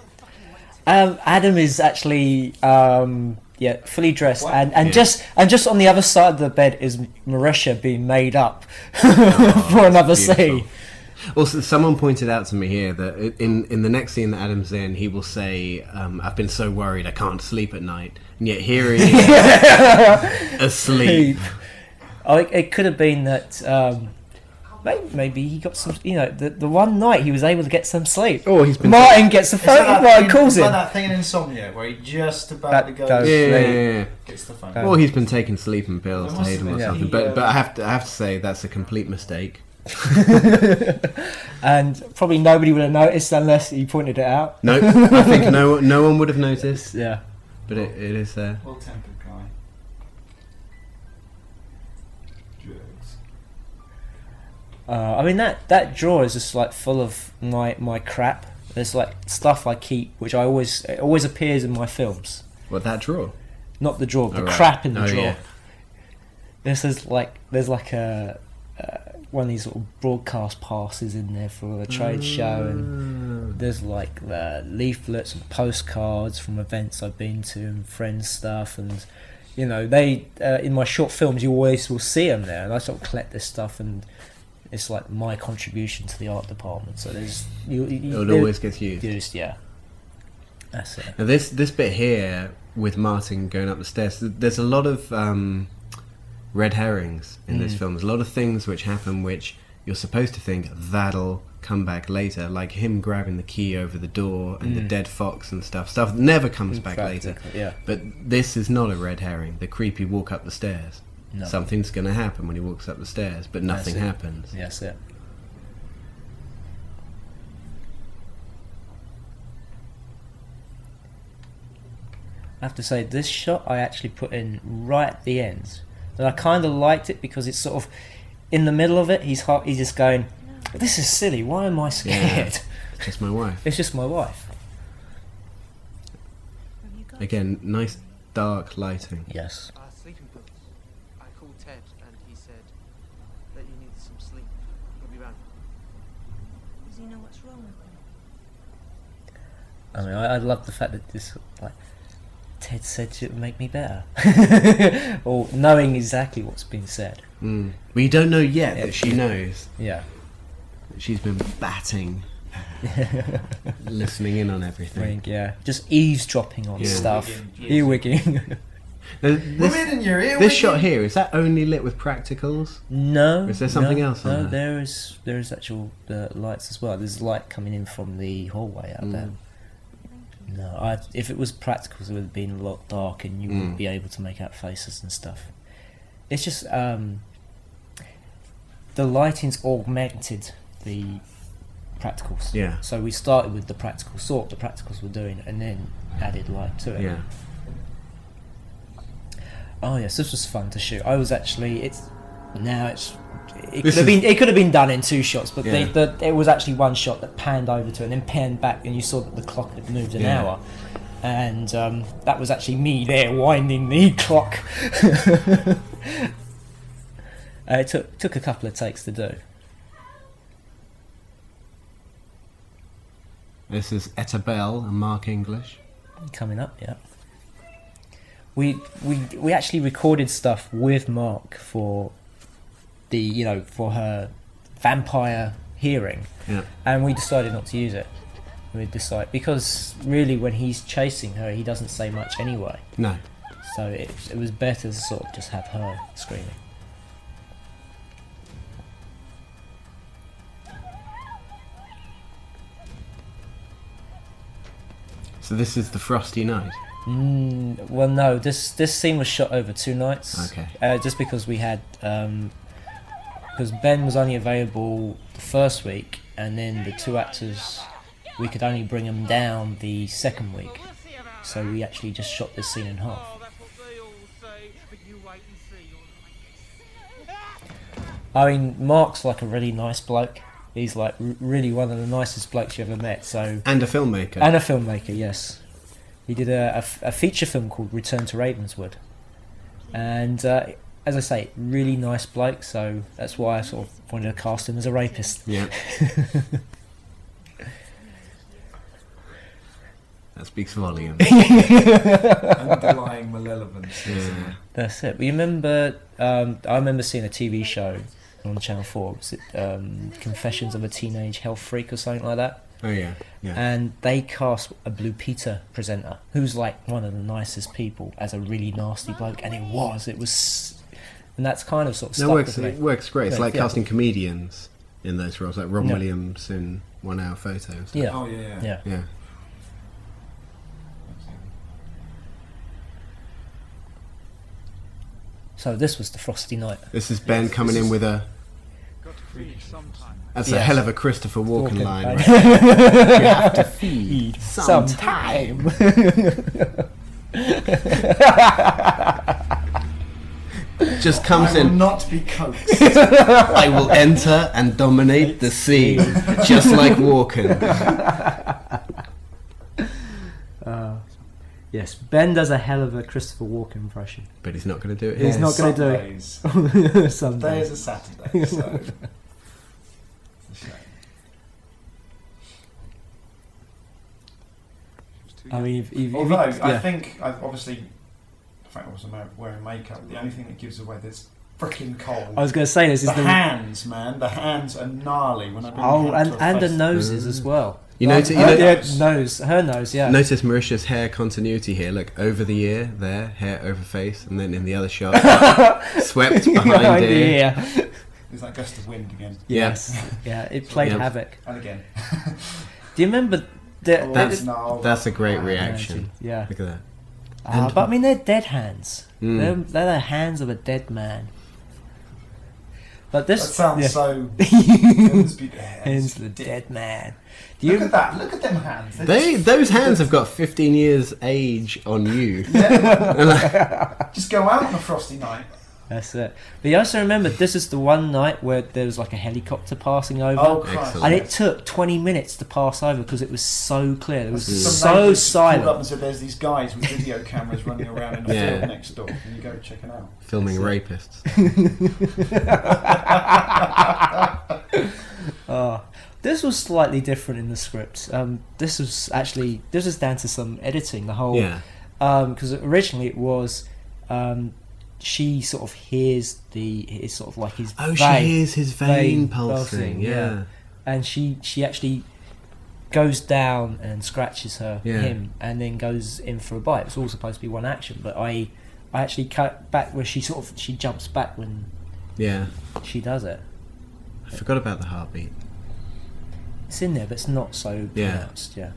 Adam is actually fully dressed, What? and Yeah. just on the other side of the bed is Marysia being made up for another beautiful. scene. Also, someone pointed out to me here that in the next scene that Adam's in, he will say, "I've been so worried I can't sleep at night," and yet here he is asleep. It could have been that maybe he got some. The one night he was able to get some sleep. Oh, he's been Martin gets the It's like phone. that Martin thing- calls it's like him. that thing in Insomnia where he just about That to go goes- to Yeah, sleep, yeah, yeah. gets the phone. Or he's been taking sleeping pills There to must hate him have or been, something. yeah. But I have to say that's a complete mistake. And probably nobody would have noticed unless he pointed it out. No, I think no one would have noticed. Yeah. But it is there. Well-tempered guy. Drugs. I mean that drawer is just like full of my crap. There's like stuff I keep, which it always appears in my films. What, that drawer? Not the drawer, the Oh, right. crap in the Oh, drawer. yeah. There's like a one of these little broadcast passes in there for a trade show, and there's like leaflets and postcards from events I've been to and friends stuff, and they in my short films you always will see them there, and I sort of collect this stuff, and it's like my contribution to the art department. So there's It always gets used. yeah. That's it. Now this bit here with Martin going up the stairs, there's a lot of red herrings in this film. There's a lot of things which happen which you're supposed to think that'll come back later, like him grabbing the key over the door and the dead fox and stuff that never comes back later. Yeah. But this is not a red herring. The creepy walk up the stairs. No. Something's going to happen when he walks up the stairs, but nothing That's it. happens. Yeah, that's it. I have to say, this shot I actually put in right at the end, and I kind of liked it because it's sort of in the middle of it. He's just going, "This is silly. Why am I scared?" It's just my wife. It's just my wife. Have you got Again, nice dark lighting. Yes. Sleeping pills. I called Ted and he said that you needed some sleep. He'll be round. Does he know what's wrong with them? I mean, I love the fact that this, like, Ted said it would make me better, or knowing exactly what's been said. Mm. Well, you don't know yet Yeah. that she knows Yeah. that she's been batting, listening in on everything. Yeah, just eavesdropping on Yeah. stuff, Earwigging. earwigging. Now, Women in your ear. this shot here, is that only lit with practicals? No. Is there something no, else on No, there? there is actual lights as well. There's light coming in from the hallway out there. No, if it was practicals, it would have been a lot dark, and you wouldn't be able to make out faces and stuff. It's just the lighting's augmented the practicals. Yeah. So we started with the practical sort the practicals were doing, and then added light to it. Yeah. Oh yes, this was fun to shoot. I was actually Now it This could have been done in 2 shots, but Yeah. it was actually one shot that panned over to it and then panned back, and you saw that the clock had moved an Yeah. hour, and that was actually me there winding the clock. It took a couple of takes to do. This is Etta Bell and Mark English. Coming up, yeah. We actually recorded stuff with Mark for for her vampire hearing, Yeah. and we decided not to use it. We decided because really when he's chasing her, he doesn't say much anyway. No. So it was better to sort of just have her screaming. So this is the frosty night. Well, no. This scene was shot over 2 nights. Okay. Just because we had because Ben was only available the first week, and then the 2 actors we could only bring them down the second week. So we actually just shot this scene in half. I mean, Mark's like a really nice bloke. He's like really one of the nicest blokes you ever met. So And a filmmaker. and a filmmaker, yes. He did a feature film called Return to Ravenswood, and as I say, really nice bloke. So that's why I sort of wanted to cast him as a rapist. Yeah. That speaks volumes. Underlying malevolence. Yeah. That's it. We remember. I remember seeing a TV show on Channel 4. Was it Confessions of a Teenage Health Freak or something like that? Oh yeah. Yeah. And they cast a Blue Peter presenter who's like one of the nicest people as a really nasty bloke, and it was, and that's kind of sort of stuck with me. It works great. It's like Yeah. casting comedians in those roles, like Rob Yeah. Williams in 1 Hour Photos. Yeah, Oh yeah. yeah. Yeah. So this was the frosty night. This is Ben coming in with a. That's a Yes. hell of a Christopher Walken Walken line. line. Right? You have to feed Sometime. Just comes I will in. not be coaxed. I will enter and dominate the scene, just like Walken. Yes, Ben does a hell of a Christopher Walken impression. But he's not going to do it. He's here. not going to do Sundays. it. Some Today is days. a Saturday, so it's a shame. I mean, if Although I yeah. think obviously the fact I was wearing makeup, the only thing that gives away this freaking cold. I was going to say this is the hands, man. The hands are gnarly when I've been. and the noses as well. You notice, Her nose, yeah. notice Marisha's hair continuity here. Look, over the ear, there, hair over face, and then in the other shot, swept behind ear. Yeah. There's that gust of wind again. Yes. Yeah, it played Yeah. havoc. And again. Do you remember the That's a great reaction. Yeah. Look at that. But I mean, they're dead hands. Mm. They're the hands of a dead man. But this That sounds yeah. so. Hands of a dead man. Do Look you? at that! Look at them hands. They're Those hands have got 15 years age on you. just go out on a frosty night. That's it. But you also remember this is the one night where there was like a helicopter passing over. Oh Christ! Excellent. And it took 20 minutes to pass over because it was so clear. It was Some so neighbours called up silent. and said, "There's these guys with video cameras running around in the Yeah. field next door. Can you go check it out?" Filming rapists. This was slightly different in the script. This was down to some editing. The whole Yeah. because originally it was she sort of hears his sort of like his Oh, she vein, hears his vein pulsing. Yeah. and she actually goes down and scratches Yeah. him and then goes in for a bite. It's all supposed to be one action, but I actually cut back where she jumps back when Yeah. she does it. I forgot about the heartbeat. It's in there, but it's not so Yeah. pronounced. Yeah.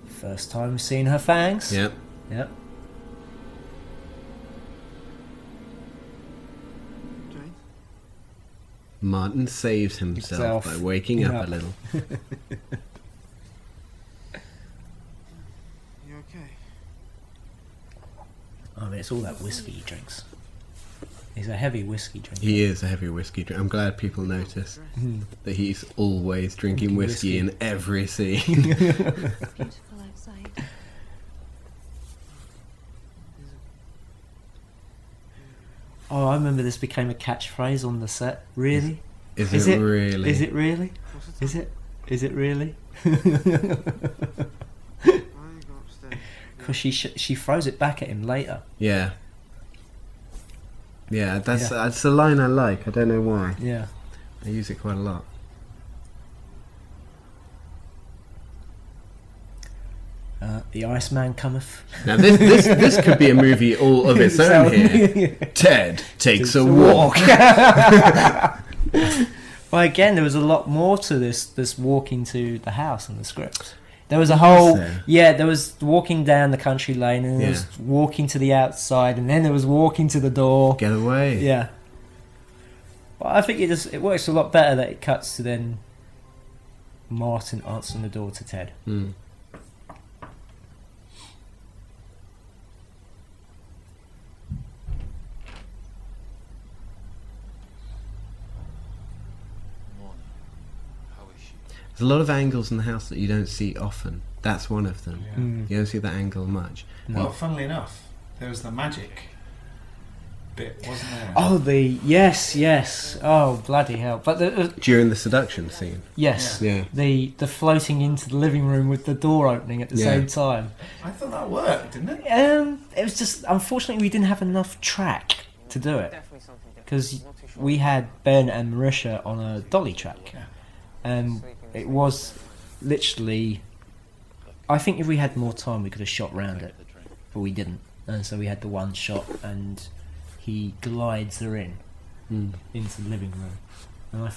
First time seeing her fangs. Yep. Yep. Jane? Martin saves himself by waking up a little. You okay? I it's all that whiskey he drinks. He's a heavy whiskey drinker. He is a heavy whiskey drinker. I'm glad people notice that he's always drinking whiskey in every scene. Beautiful outside. Oh, I remember this became a catchphrase on the set. Really? Is it really? Is it really? Is it? Is it really? Because she throws it back at him later. Yeah. Yeah, that's a line I like. I don't know why. Yeah. I use it quite a lot. The Iceman cometh. Now this could be a movie all of its own here. Ted takes a walk. Well, again, there was a lot more to this walking to the house in the script. There was a whole, there was walking down the country lane, and there was walking to the outside, and then there was walking to the door. Get away. Yeah. But I think it works a lot better that it cuts to then Martin answering the door to Ted. Mm. There's a lot of angles in the house that you don't see often. That's one of them. Yeah. You don't see that angle much. Well, funnily enough, there was the magic bit, wasn't there? Oh, yes. Oh, bloody hell! But During the seduction scene. yes, Yeah. the floating into the living room with the door opening at the same time. I thought that worked, didn't it? It was just, unfortunately, we didn't have enough track to do it, Definitely something different. because we had Ben and Marysia on a dolly track, and it was literally, I think if we had more time we could have shot round it, but we didn't, and so we had the one shot, and he glides her in into the living room, and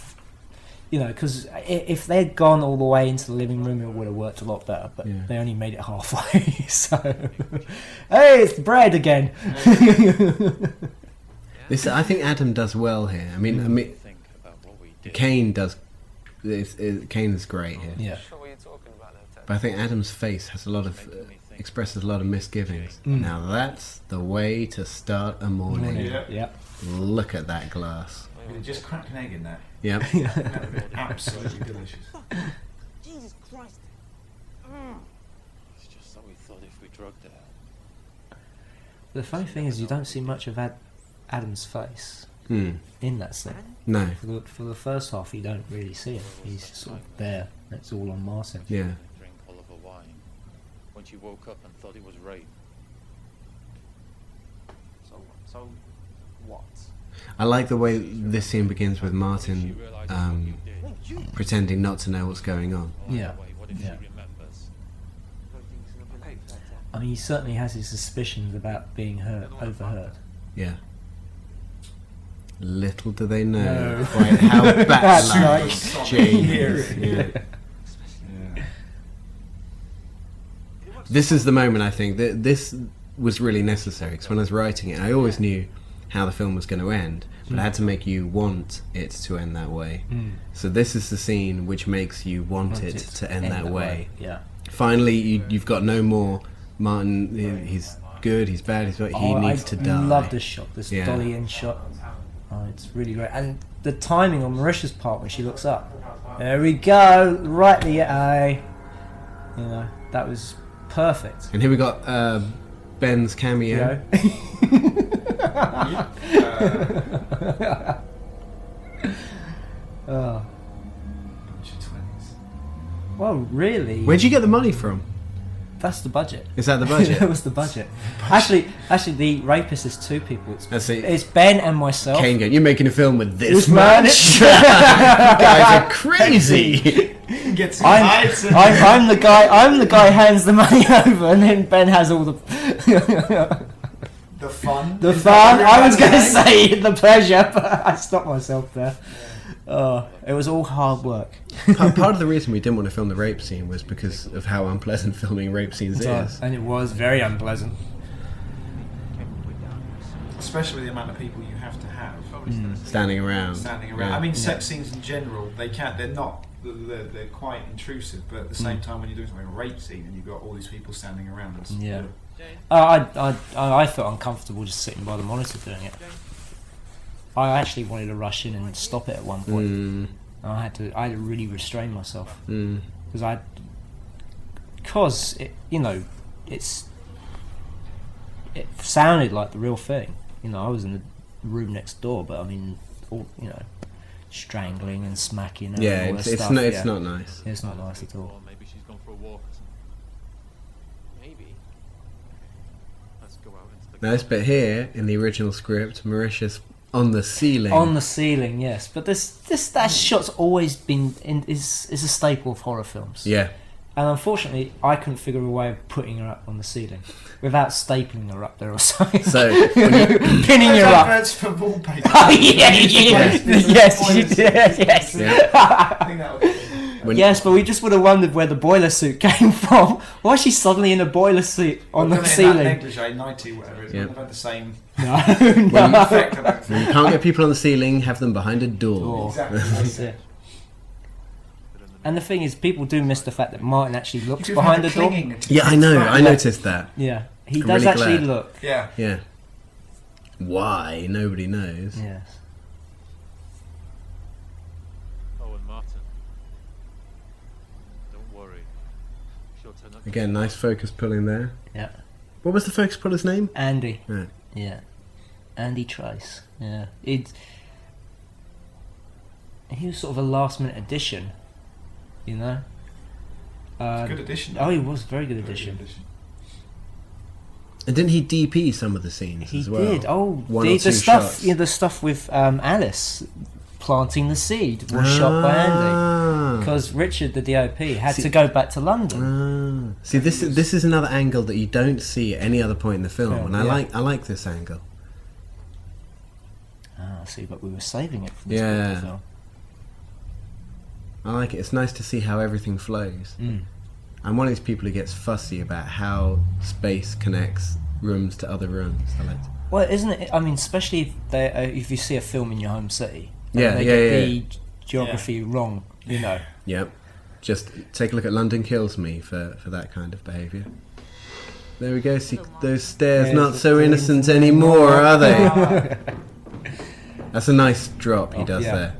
because if they'd gone all the way into the living room, it would have worked a lot better, but they only made it halfway. So hey, it's bread again. This, I think Adam does well here. I mean, Kane does. Kane is great here. Yeah. Sure what you're talking about there, Ted. But I think Adam's face has a lot of expresses a lot of misgivings. Now that's the way to start a morning. Yeah. Look at that glass. Just crack an egg in there. Yep. That would be absolutely delicious. Jesus Christ. It's just that we thought if we drugged her. The funny thing is, you don't see much of Adam's face in that scene. No. For the first half, you don't really see it. He's sort of there. It's all on Martin. Yeah. Drink all of her wine. When she woke up and thought it was rape. So what? I like the way this scene begins with Martin pretending not to know what's going on. Yeah. What if Yeah. she remembers? I mean, he certainly has his suspicions about being overheard. Yeah. Little do they know No. quite how That's bad right. Jane is. Yeah. This is the moment I think that this was really necessary, because when I was writing it, I always knew how the film was going to end, but I had to make you want it to end that way. So this is the scene which makes you want it to end that way. Yeah. Finally, you've got no more Martin. He's good. He's bad. He needs to die. I love this shot. This Yeah. dolly in shot. Oh, it's really great. And the timing on Marisha's part when she looks up. There we go. Right the eye. That was perfect. And here we got Ben's cameo. Oh. Bunch of twins. Well, really? Where'd you get the money from? That's the budget. Is that the budget? That was the budget. Actually, the rapist is two people. Let's see. It's Ben and myself. Kane going, you're making a film with this This man. much? You guys are crazy. Get some I'm lights and the guy. I'm the guy who hands the money over, and then Ben has all the the fun. the Is fun. that what I was you're going to saying? say the pleasure, but I stopped myself there. Oh, it was all hard work. Part of the reason we didn't want to film the rape scene was because of how unpleasant filming rape scenes is. And it was very unpleasant. Especially with the amount of people you have to have Standing around. standing around. Yeah. I mean, sex scenes in general, they're not. They're quite intrusive, but at the same time, when you're doing something like a rape scene and you've got all these people standing around, it's, Yeah. I felt uncomfortable just sitting by the monitor doing it. I actually wanted to rush in and stop it at one point. I had to really restrain myself because it, you know, it sounded like the real thing. You know, I was in the room next door, but I mean, all, you know, strangling and smacking. And all that stuff. It's not nice. It's not nice at all. Or maybe she's gone for a walk or something. Maybe. Let's go out into the Now this bit here in the original script, Marysia's on the ceiling. On the ceiling, yes. But that shot's always been is a staple of horror films. Yeah. And unfortunately, I couldn't figure a way of putting her up on the ceiling without stapling her up there or something. So when you, pinning her up. Adverts for wallpaper. Oh yeah, yes, she did. Yes. I think that would Yes, but we just would have wondered where the boiler suit came from. Why is she suddenly in a boiler suit on the ceiling? Negligee, 90, whatever. It's Yeah. had the same No. effect. I don't when think. you can't get people on the ceiling, have them behind a door. Exactly. That's it. And the thing is, people do miss the fact that Martin actually looks You behind the have door. clinging to Yeah, I his know. back. I noticed that. Yeah, he I'm does really actually glad. look. Yeah. Yeah. Why? Nobody knows. Yes. Oh, and Martin. Don't worry. She'll turn up. Again, nice focus pulling there. Yeah. What was the focus puller's name? Andy. Right. Yeah. Andy Trice. Yeah. He was sort of a last minute addition, you know. Good addition. Oh, he was a very good Very good addition. And didn't he DP some of the scenes He as well? did. Oh, One the or two stuff. shots. Yeah, the stuff with Alice planting the seed was shot by Andy because Richard, the D.O.P, had to go back to London. See, this is another angle that you don't see at any other point in the film, Oh, and I like this angle. Ah, see, but we were saving it for this Yeah. part of the film. I like it. It's nice to see how everything flows. Mm. I'm one of these people who gets fussy about how space connects rooms to other rooms. I like to, Well, isn't it? I mean, especially if you see a film in your home city, and Yeah, they yeah, get yeah. the geography wrong. You know. Yep. Just take a look at London Kills Me for that kind of behaviour. There we go. See, those stairs There's not the so thing. innocent anymore, are they? That's a nice drop he does yeah. there.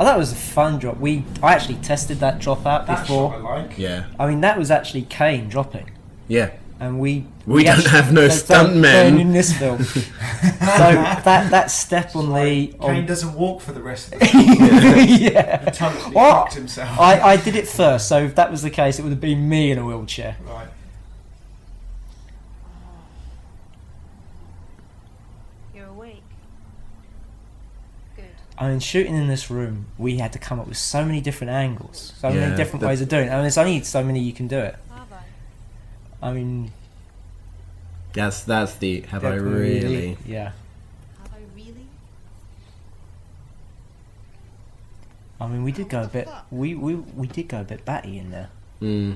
Oh, that was a fun drop. I actually tested that drop out That before. shot I like. Yeah. I mean, that was actually Kane dropping, Yeah. and we We don't actually- have no there's stuntmen. Kane in this film. So that step on the Kane doesn't walk for the rest of the film. yeah. He totally Well, fucked himself. I did it first, so if that was the case, it would have been me in a wheelchair. Right. You're awake. Good. I mean, shooting in this room, we had to come up with so many different angles, so Yeah, many different ways of doing it. I mean, there's only so many you can do it. Have I? I mean, That's the have I really? Yeah. Have I really? I mean, we did go a bit. We did go a bit batty in there. I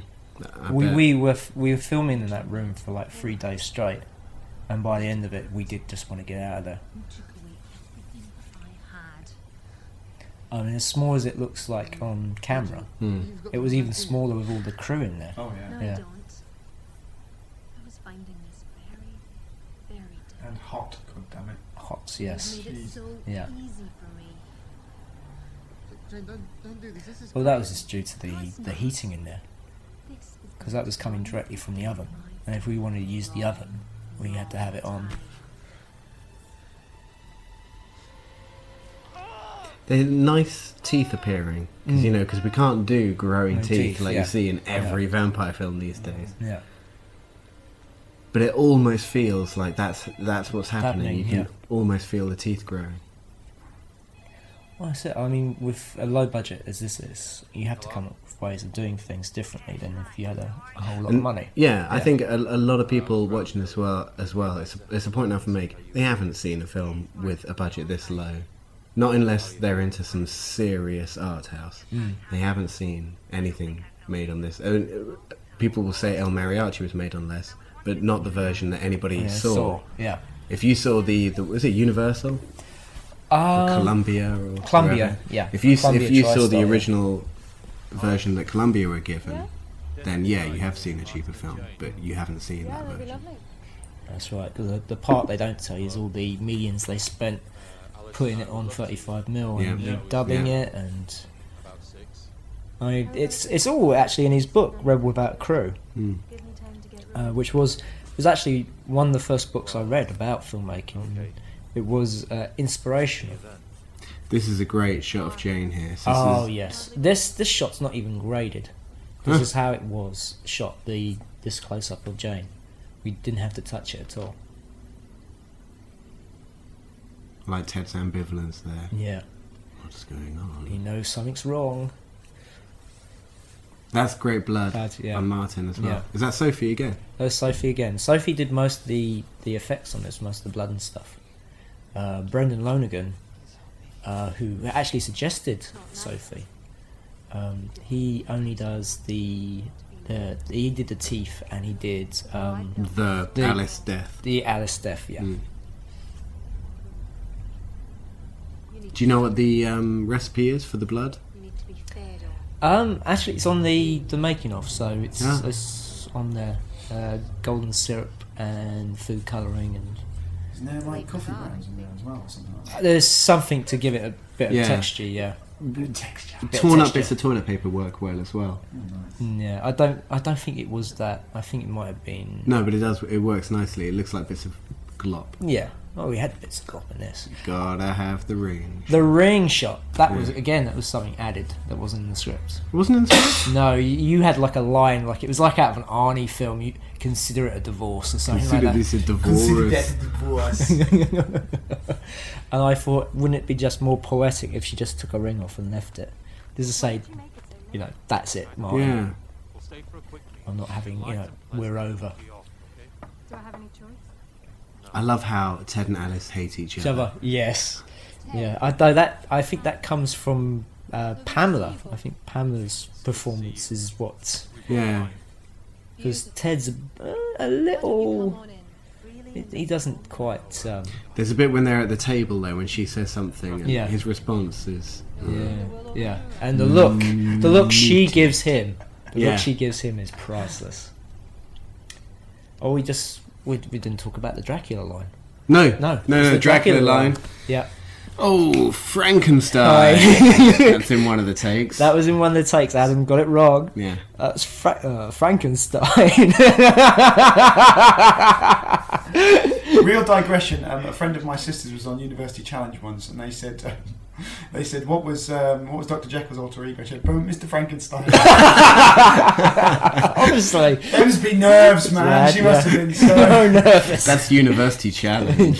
bet. We were filming in that room for like 3 days straight, and by the end of it, we did just want to get out of there. You took away everything I had. I mean, as small as it looks like on camera, it was even smaller with all the crew in there. Oh yeah. No, Yeah. I don't. I was finding this very, very difficult. And hot. God damn it. Hots, You yes. made it so Yeah. easy for me. Jane, don't do this. This is Well, that was just due to the heating in there, This is because that was coming directly from the oven, and if we wanted to use the oven, we had to have it on. They're nice teeth appearing, because we can't do growing No teeth teeth, like yeah. you see in every vampire film these days. Yeah. But it almost feels like that's what's happening. You can yeah. almost feel the teeth growing. Well, that's it. I mean, with a low budget as this is, you have to come up with ways of doing things differently than if you had a whole lot of And money. Yeah, I Yeah. think a lot of people watching this as well. It's a point I often make. They haven't seen a film with a budget this low, not unless they're into some serious art house. They haven't seen anything made on this. People will say El Mariachi was made on less, but not the version that anybody Yeah, saw. Yeah. If you saw the was it Universal? Or Columbia or Columbia, whoever. yeah. If you Columbia saw the TriStar, yeah. original version that Columbia were given, then yeah, you have seen a cheaper film, but you haven't seen that version. That's right, because the part they don't tell you is all the millions they spent putting it on 35mm and dubbing it, and I mean, it's all actually in his book, Rebel Without a Crew, which was actually one of the first books I read about filmmaking. It was inspirational. This is a great shot of Jane here. So Yes, this shot's not even graded. This is how it was shot. This close up of Jane, we didn't have to touch it at all. I like Ted's ambivalence there. Yeah, What's going on? he knows something's wrong. That's great blood Yeah. on Martin as well. Yeah. Is that Sophie again? There's Sophie again. Sophie did most of the effects on this, most of the blood and stuff. Brendan Lonergan, who actually suggested Sophie, he only does he did the teeth, and he did The Alice death. the Alice death. Yeah. Do you know what the recipe is for the blood? Actually, it's on the making of, so it's on there. Golden syrup and food colouring, and Isn't there like coffee grounds in there as well or something like that? there's something to give it a bit of texture. Yeah. Texture. A bit of Torn up texture. bits of toilet paper work well as well. Yeah, I don't think it was that. I think it might have been. No, but it does. It works nicely. It looks like bits of glop. Yeah. Oh, we had bits of glop in this. Gotta have the range. The ring shot. That was something added that wasn't in the script. It wasn't in the script? No, you had like a line, like it was like out of an Arnie film. You consider it a divorce or something Consider like this a Consider divorce. that a divorce. that. And I thought, wouldn't it be just more poetic if she just took a ring off and left it? Just to say, that's it, Martin. Yeah. I'm not having, we're over. Do I have any choice? I love how Ted and Alice hate each other. Yes. Yeah. I think that comes from Pamela. I think Pamela's performance is what, Yeah. because Ted's a little. He doesn't quite. There's a bit when they're at the table though, when she says something, and Yeah. his response is. Yeah. And the look she gives him, Yeah. look she gives him is priceless. Oh, we didn't talk about the Dracula line. No, It's no, the Dracula line. Yeah. Oh, Frankenstein. That's in one of the takes. That was in one of the takes. Adam got it wrong. Yeah. That's Frankenstein. Real digression. A friend of my sister's was on University Challenge once, and they said, what was Dr. Jekyll's alter ego? She said, "Boom, Mr. Frankenstein." Obviously. There must be nerves, man. Right, She must have been so so nervous. That's University Challenge.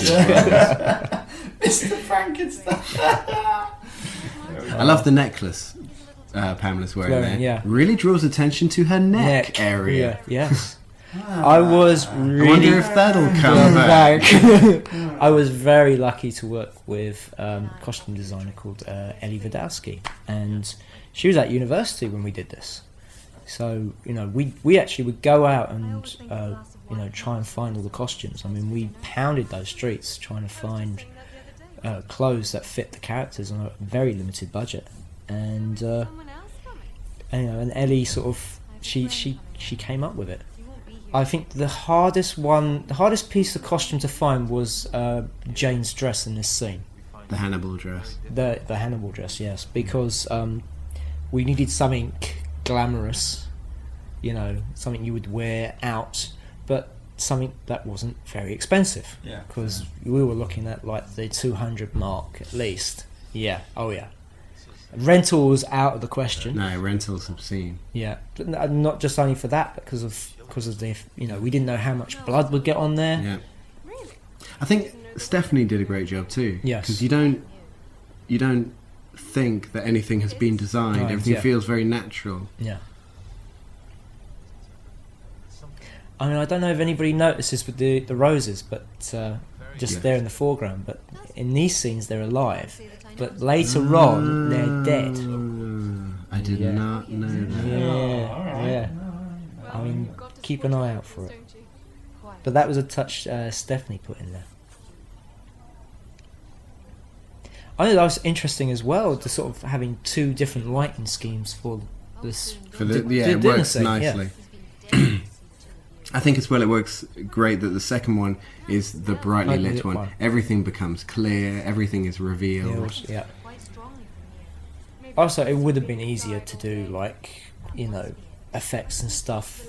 Mr. Frankenstein. I love the necklace Pamela's wearing there. Yeah. Really draws attention to her neck area. Yes. I was really. I wonder if that'll come back. I was very lucky to work with a costume designer called Ellie Wadowski, and she was at university when we did this. So we actually would go out and try and find all the costumes. I mean, we pounded those streets trying to find clothes that fit the characters on a very limited budget, and and Ellie sort of she came up with it. I think the hardest piece of costume to find was Jane's dress in this scene. The Hannibal dress. The Hannibal dress, yes, because we needed something glamorous, something you would wear out, but something that wasn't very expensive. Yeah. Because we were looking at like the 200 mark at least. Yeah. Oh yeah. Rental was out of the question. No, rental's obscene. Yeah, but not just only for that, but because of the we didn't know how much blood would get on there. Yeah. I think Stephanie did a great job too. Yes. Because you don't think that anything has been designed. Right, Everything yeah. feels very natural. Yeah. I mean, I don't know if anybody notices with the roses, but just there in the foreground. But in these scenes, they're alive. But later on, they're dead. I did Yeah. not know that. Yeah. I mean, keep an eye out for it. But that was a touch Stephanie put in there. I think that was interesting as well, the sort of having two different lighting schemes for this For the di- yeah, di- it dinner works scene, yeah. nicely. I think as well it works great that the second one is the brightly Brightly lit lit one. one. Everything becomes clear, everything is Yeah, revealed. yeah. Also, it would have been easier to do like, you know, effects and stuff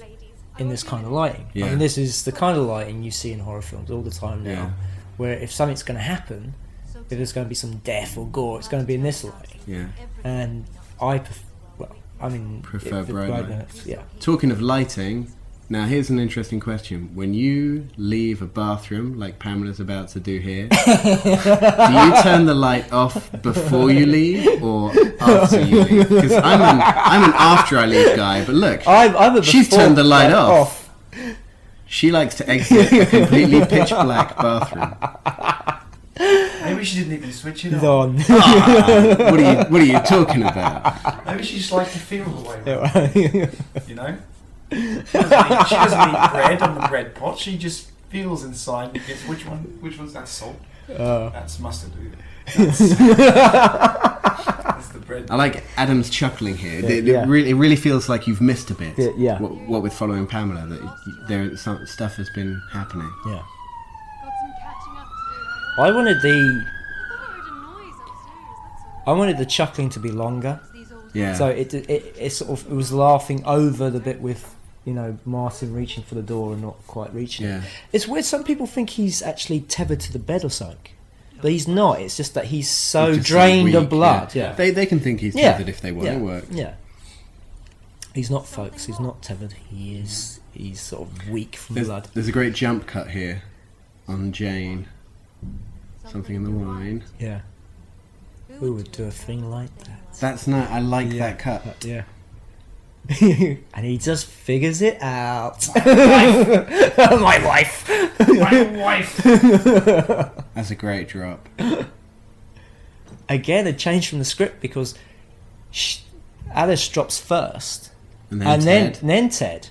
in this kind of lighting. I Yeah. mean, this is the kind of lighting you see in horror films all the time now, Yeah. where if something's going to happen, if there's going to be some death or gore, it's going to be in this lighting. Yeah. And I, Prefer the bright bright light. lights, yeah. Talking of lighting, now here's an interesting question. When you leave a bathroom, like Pamela's about to do here, do you turn the light off before you leave or after you leave? Because I'm an after I leave guy, but look, I'm a she's before turned the light light off. She likes to exit a completely pitch black bathroom. Maybe she didn't even switch it It's on. on. What are you talking about? Maybe she just likes to feel the way. Yeah. You know? She doesn't eat bread on the bread pot. She just feels inside and gets which one's that salt? That's mustard. That's the bread. I like Adam's chuckling here. Yeah. It really feels like you've missed a bit. Yeah. What with following Pamela, that there some stuff has been happening. Yeah. Got some catching up to do. I wanted I thought I heard a noise upstairs, that's all. the chuckling to be longer. These old Yeah. So it sort of it was laughing over the bit with, you know, Martin reaching for the door and not quite reaching Yeah. it. It's weird. Some people think he's actually tethered to the bed or something, but he's not. It's just that he's so He's just so drained of weak, blood. Yeah. They can think he's tethered if they want. Yeah. It works. Yeah. He's not, folks. He's not tethered. He's sort of weak from blood. There's a great jump cut here on Jane. Something in the wine. Yeah. Who would do a thing like that? That's not. I like that cut. Yeah. And he just figures it out. My wife. My wife. That's a great drop. Again, a change from the script because Alice drops first, And and Ted. then Ted.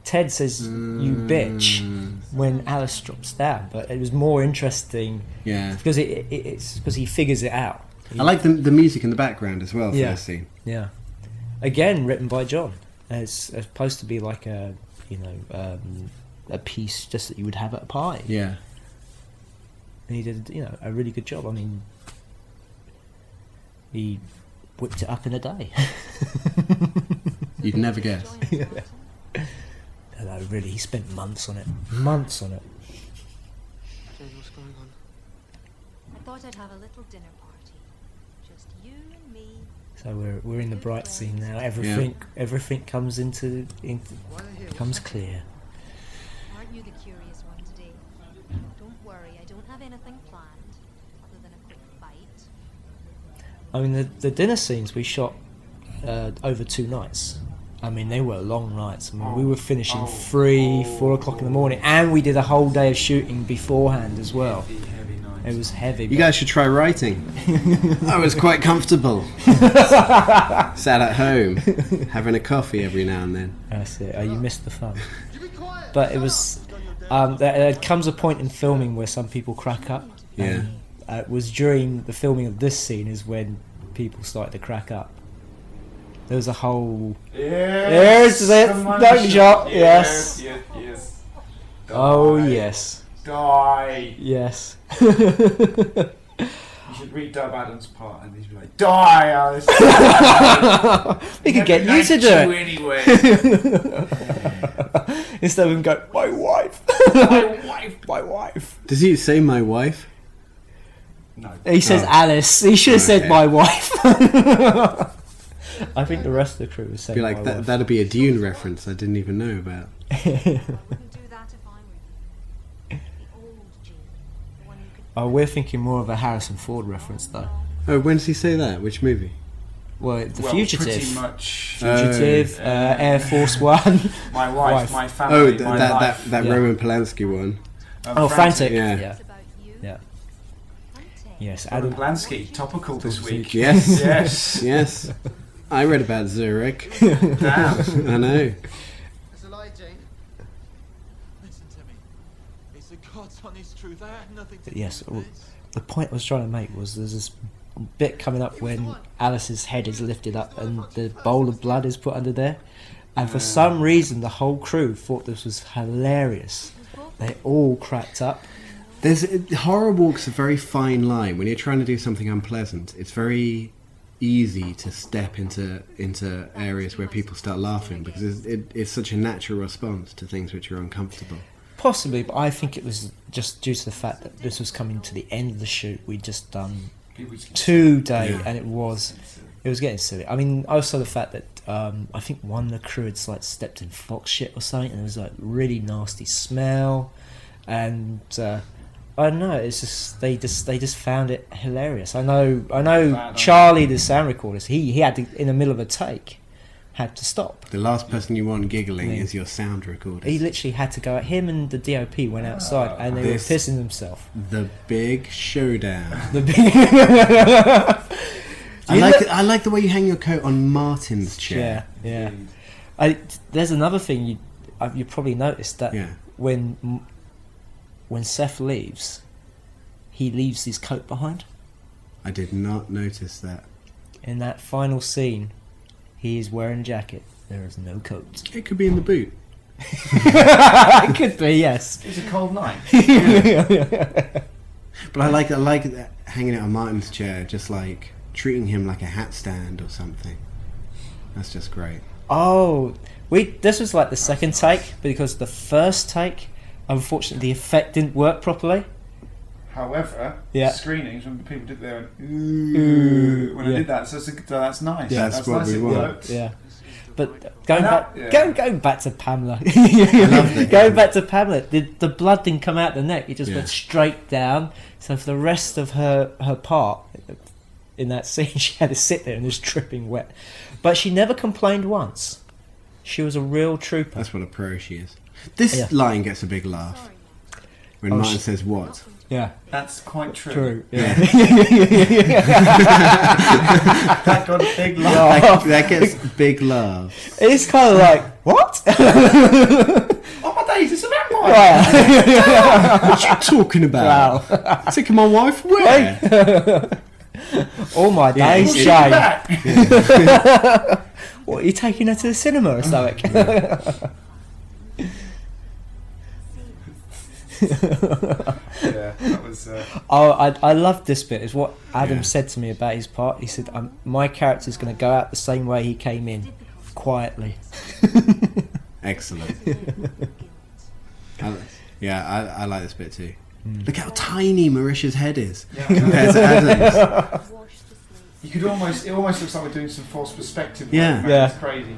Ted says, "You bitch," when Alice drops down. But it was more interesting Yeah. because it's because he figures it out. I like the music in the background as well for Yeah. this scene. Yeah. Again, written by John. It's supposed to be like a a piece just that you would have at a party. Yeah. And he did, a really good job. I mean, he whipped it up in a day. You'd never guess. No, really, he spent months on it. Months on it. Jane, what's going on? I thought I'd have a little dinner party. Just you and me. So we're in the bright scene now. Everything comes into becomes clear. Aren't you the curious one today? Don't worry, I don't have anything planned other than a quick bite. I mean, the dinner scenes we shot over 2 nights. I mean, they were long nights. I mean, we were finishing 3, 4 o'clock in the morning, and we did a whole day of shooting beforehand as well. Heavy night. It was heavy. You guys should try writing. I was quite comfortable. Sat at home, having a coffee every now and then. That's it. You missed the fun. But it was. There comes a point in filming where some people crack up. Yeah. And, it was during the filming of this scene is when people started to crack up. There was a whole. Yes. There's it. the money Don't shot. Yes. Yes. Oh Die. yes. Die. Yes. You should redub Adam's part and he'd be like, die, Alice. We could get you to do it. it. Anyway. Instead of him go, my wife. My wife. My wife. Does he say my wife? No. He says Oh. Alice. He should have said Okay. my wife. I think the rest of the crew was saying Be like my that. wife. That'd be a Dune reference I didn't even know about. I wouldn't do that if I were you. The old Jane. The one who could Oh, we're thinking more of a Harrison Ford reference though. Oh, when does he say that? Which movie? Well, The Well, Fugitive. pretty much. Fugitive, Air Force One. My wife, my Oh, family, my life. that Yeah. Roman Polanski one. Oh, Frantic. Yeah. Yeah. about you. Yeah. And Ted. Yes, Adam Adam. Polanski, topical this week. Yes. Yes. Yes. I read about Zurich. Damn. I know. It's a lie, Jane. Listen to me. It's the God's honest truth. I had nothing to Yes, do with this. The point I was trying to make was there's this bit coming up when Alice's head is lifted up and the bowl of blood is put under there. And for some reason, the whole crew thought this was hilarious. They all cracked up. Horror walks a very fine line. When you're trying to do something unpleasant, it's very easy to step into areas where people start laughing because it's such a natural response to things which are uncomfortable. Possibly, but I think it was just due to the fact that this was coming to the end of the shoot. We'd just done 2 days, and it was getting silly. I mean, also the fact that I think one of the crew had like stepped in fox shit or something, and it was like really nasty smell, and I don't know. It's just they just found it hilarious. I know. Charlie, the sound recordist, he had to, in the middle of a take, had to stop. The last person you want giggling is your sound recorder. He literally had to go. Him and the D.O.P went outside, and they were pissing themselves. The big showdown. I like the way you hang your coat on Martin's chair. Yeah. There's another thing you probably noticed that when Seth leaves, he leaves his coat behind. I did not notice that. In that final scene, he is wearing a jacket. There is no coat. It could be in the boot. It could be, yes. It's a cold night. But I like that, hanging it on Martin's chair, just like treating him like a hat stand or something. That's just great. Oh, this was like the second take, because the first take, unfortunately, the effect didn't work properly. However, screenings, when people did their I did that, so that's nice. Yeah, that's what nice, we it want. worked. Yeah. But going back to Pamela. Going back to Pamela, the blood didn't come out the neck, it just went straight down. So for the rest of her part in that scene, she had to sit there and was dripping wet. But she never complained once. She was a real trooper. That's what a pro she is. This line gets a big laugh. When Martin says what? Yeah. That's quite true. True. Yeah. That got a big laugh. That gets big laughs. It's kind of like, what? Oh my days, it's a vampire! What are you talking about? Wow. Taking my wife where? All my days, She's Jane. back. What, are you taking her to the cinema or something? That was. I loved this bit. Is what Adam said to me about his part. He said, "My character's going to go out the same way he came in, quietly." Excellent. I like this bit too. Look how tiny Marisia's head is compared to Adam's. You could almost. It almost looks like we're doing some false perspective. Yeah. It's crazy.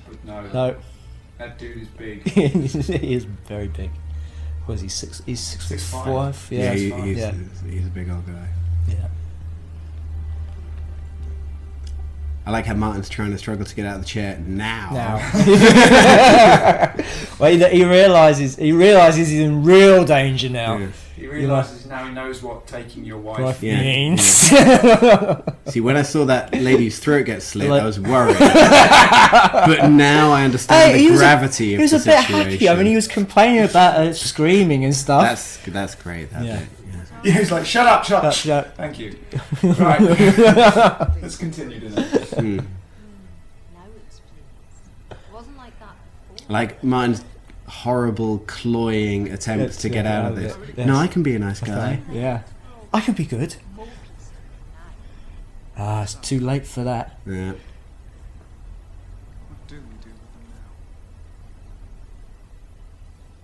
But No. That dude is big. He is very big. Was he six? He's 6'5". Yeah, he's a big old guy. Yeah. I like how Martin's trying to struggle to get out of the chair now. Well, he realizes he's in real danger now. Yeah. He realises now he knows what taking your wife means. See, when I saw that lady's throat get slit, I was worried. But now I understand the gravity of the situation. He was a bit happy. I mean, he was complaining about her screaming and stuff. That's great. That bit. Yeah, he's like, shut up. Thank you. Right. Let's continue, doesn't it? Now it wasn't like that before. Like Martin's horrible, cloying attempts to get out of this. Yes. No, I can be a nice guy. Yeah. I can be good. It's too late for that. Yeah. What do we do with them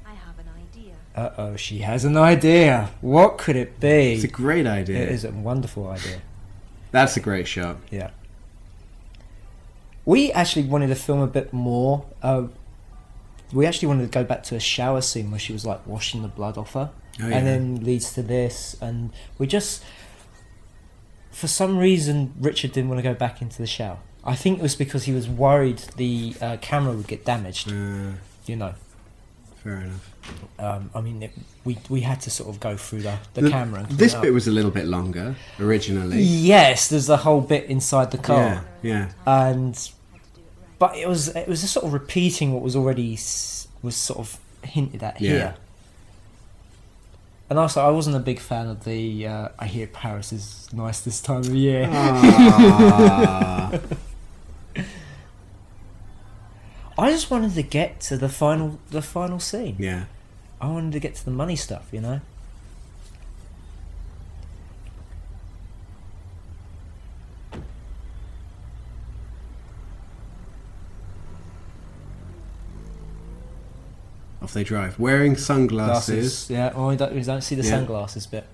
now? I have an idea. Uh-oh, she has an idea. What could it be? It's a great idea. It is a wonderful idea. That's a great shot. Yeah. We actually wanted to film a bit more. We actually wanted to go back to a shower scene where she was like washing the blood off her. Oh, yeah. And then leads to this. And we just... For some reason, Richard didn't want to go back into the shower. I think it was because he was worried the camera would get damaged. You know. Fair enough. I mean, we had to sort of go through the camera. And this bit was a little bit longer originally. Yes, there's the whole bit inside the car. Yeah. But it was just sort of repeating what was already was sort of hinted at here. And also, I wasn't a big fan of the. I hear Paris is nice this time of year. Ah. I just wanted to get to the final scene. Yeah. I wanted to get to the money stuff, you know. Off they drive, wearing sunglasses. Glasses, yeah. Oh, we don't see the Yeah. sunglasses bit.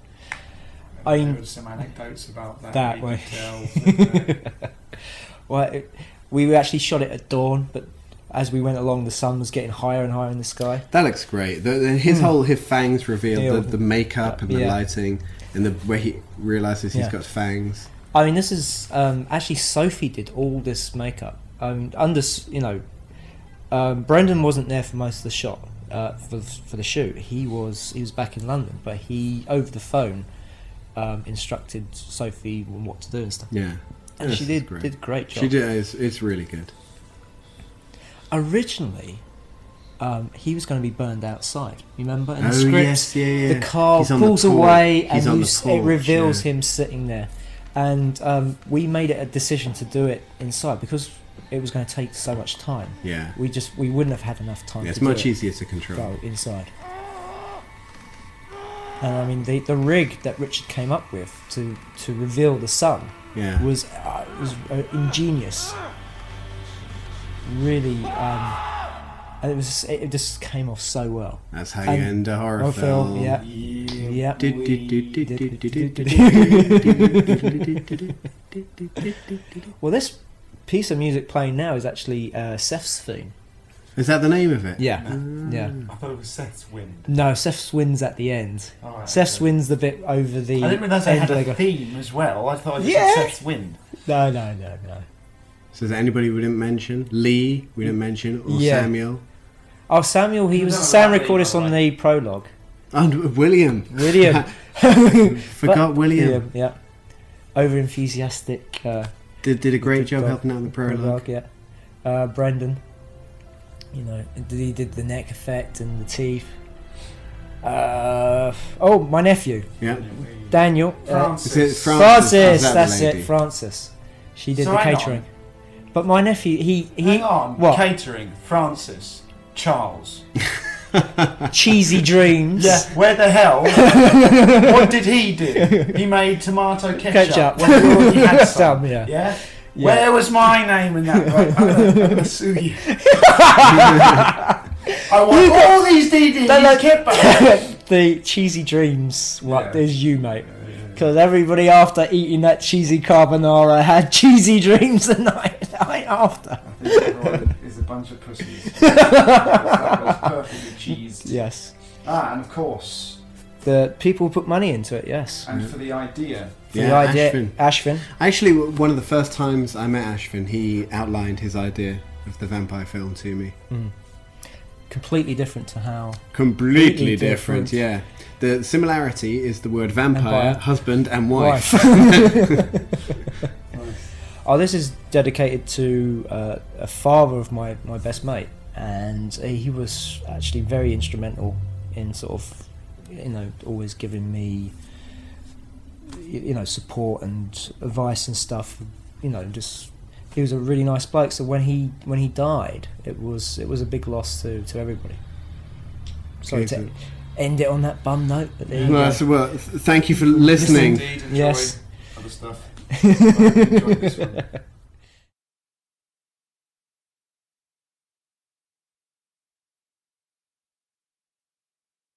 There were some anecdotes about that. That in way. detail. Well, we actually shot it at dawn, but as we went along, the sun was getting higher and higher in the sky. That looks great. His fangs revealed, the makeup and the Yeah. lighting, and the way he realises he's Yeah. got fangs. I mean, this is actually Sophie did all this makeup. Brendan wasn't there for most of the shot for the shoot. He was back in London, but he over the phone instructed Sophie on what to do and stuff. Yeah, And This she is did great. a great job. She did. It's really good. Originally, he was going to be burned outside. Remember in the Oh, script, yes, yeah. the car He's on the pulls porch. away He's on and the it porch, reveals yeah. him sitting there. And we made it a decision to do it inside because it was going to take so much time. Yeah. We wouldn't have had enough time. Yeah, it's to much do it. easier to control. Go inside. And I mean, the rig that Richard came up with to reveal the sun Yeah. was ingenious. Really, and it just came off so well. That's how you And end a horror horror film. film, yeah. Yeah. Well, this piece of music playing now is actually Seth's theme. Is that the name of it? Yeah, yeah. I thought it was Seth's wind. No, Seth's wins at the end. All right, Seth's okay. wins the bit over the. I didn't realise they had end a leg. theme as well. I thought it was Yeah. Seth's wind. No. So is there anybody we didn't mention? Lee, we didn't mention, or Yeah. Samuel, Oh, Samuel. He was No, Sam that recorded Lee, this on by the the prologue. and William. William. Forgot William. Yeah. Over enthusiastic. Did a great Did job the helping out in the prologue. Yeah. Brendan. You know, he did the neck effect and the teeth. My nephew, Yeah. Daniel. Francis. Is it Francis. Is that the That's lady? it, Francis. She did So the hang on. catering. But my nephew, he Hang on. what? Catering. Francis. Charles. Cheesy dreams. Yeah. Where the hell? What did he do? He made tomato ketchup. Ketchup. When we already had some. Some, yeah. Yeah? Yeah. Where was my name in that? Right, I'm gonna sue you. I want all these DVDs. No. Kept back. The cheesy dreams. What Yeah. is you, mate? Because everybody after eating that cheesy carbonara had cheesy dreams the night after. I think everyone is a bunch of pussies. That was perfectly cheesed. Yes. And of course, The people put money into it. Yes. and for the idea. For the idea, Ashvin. Actually, one of the first times I met Ashvin, he outlined his idea of the vampire film to me. Completely different to how. Completely Completely different, different. yeah. The similarity is the word vampire, Vampire. husband and wife. Oh, this is dedicated to a father of my best mate, and he was actually very instrumental in sort of, always giving me, support and advice and stuff. Just he was a really nice bloke. So when he died, it was a big loss to everybody. Sorry Okay, to so- end it on that bum note, but there you Well, go. so, thank you for listening. Indeed, enjoy Yes. other stuff. I enjoyed this one.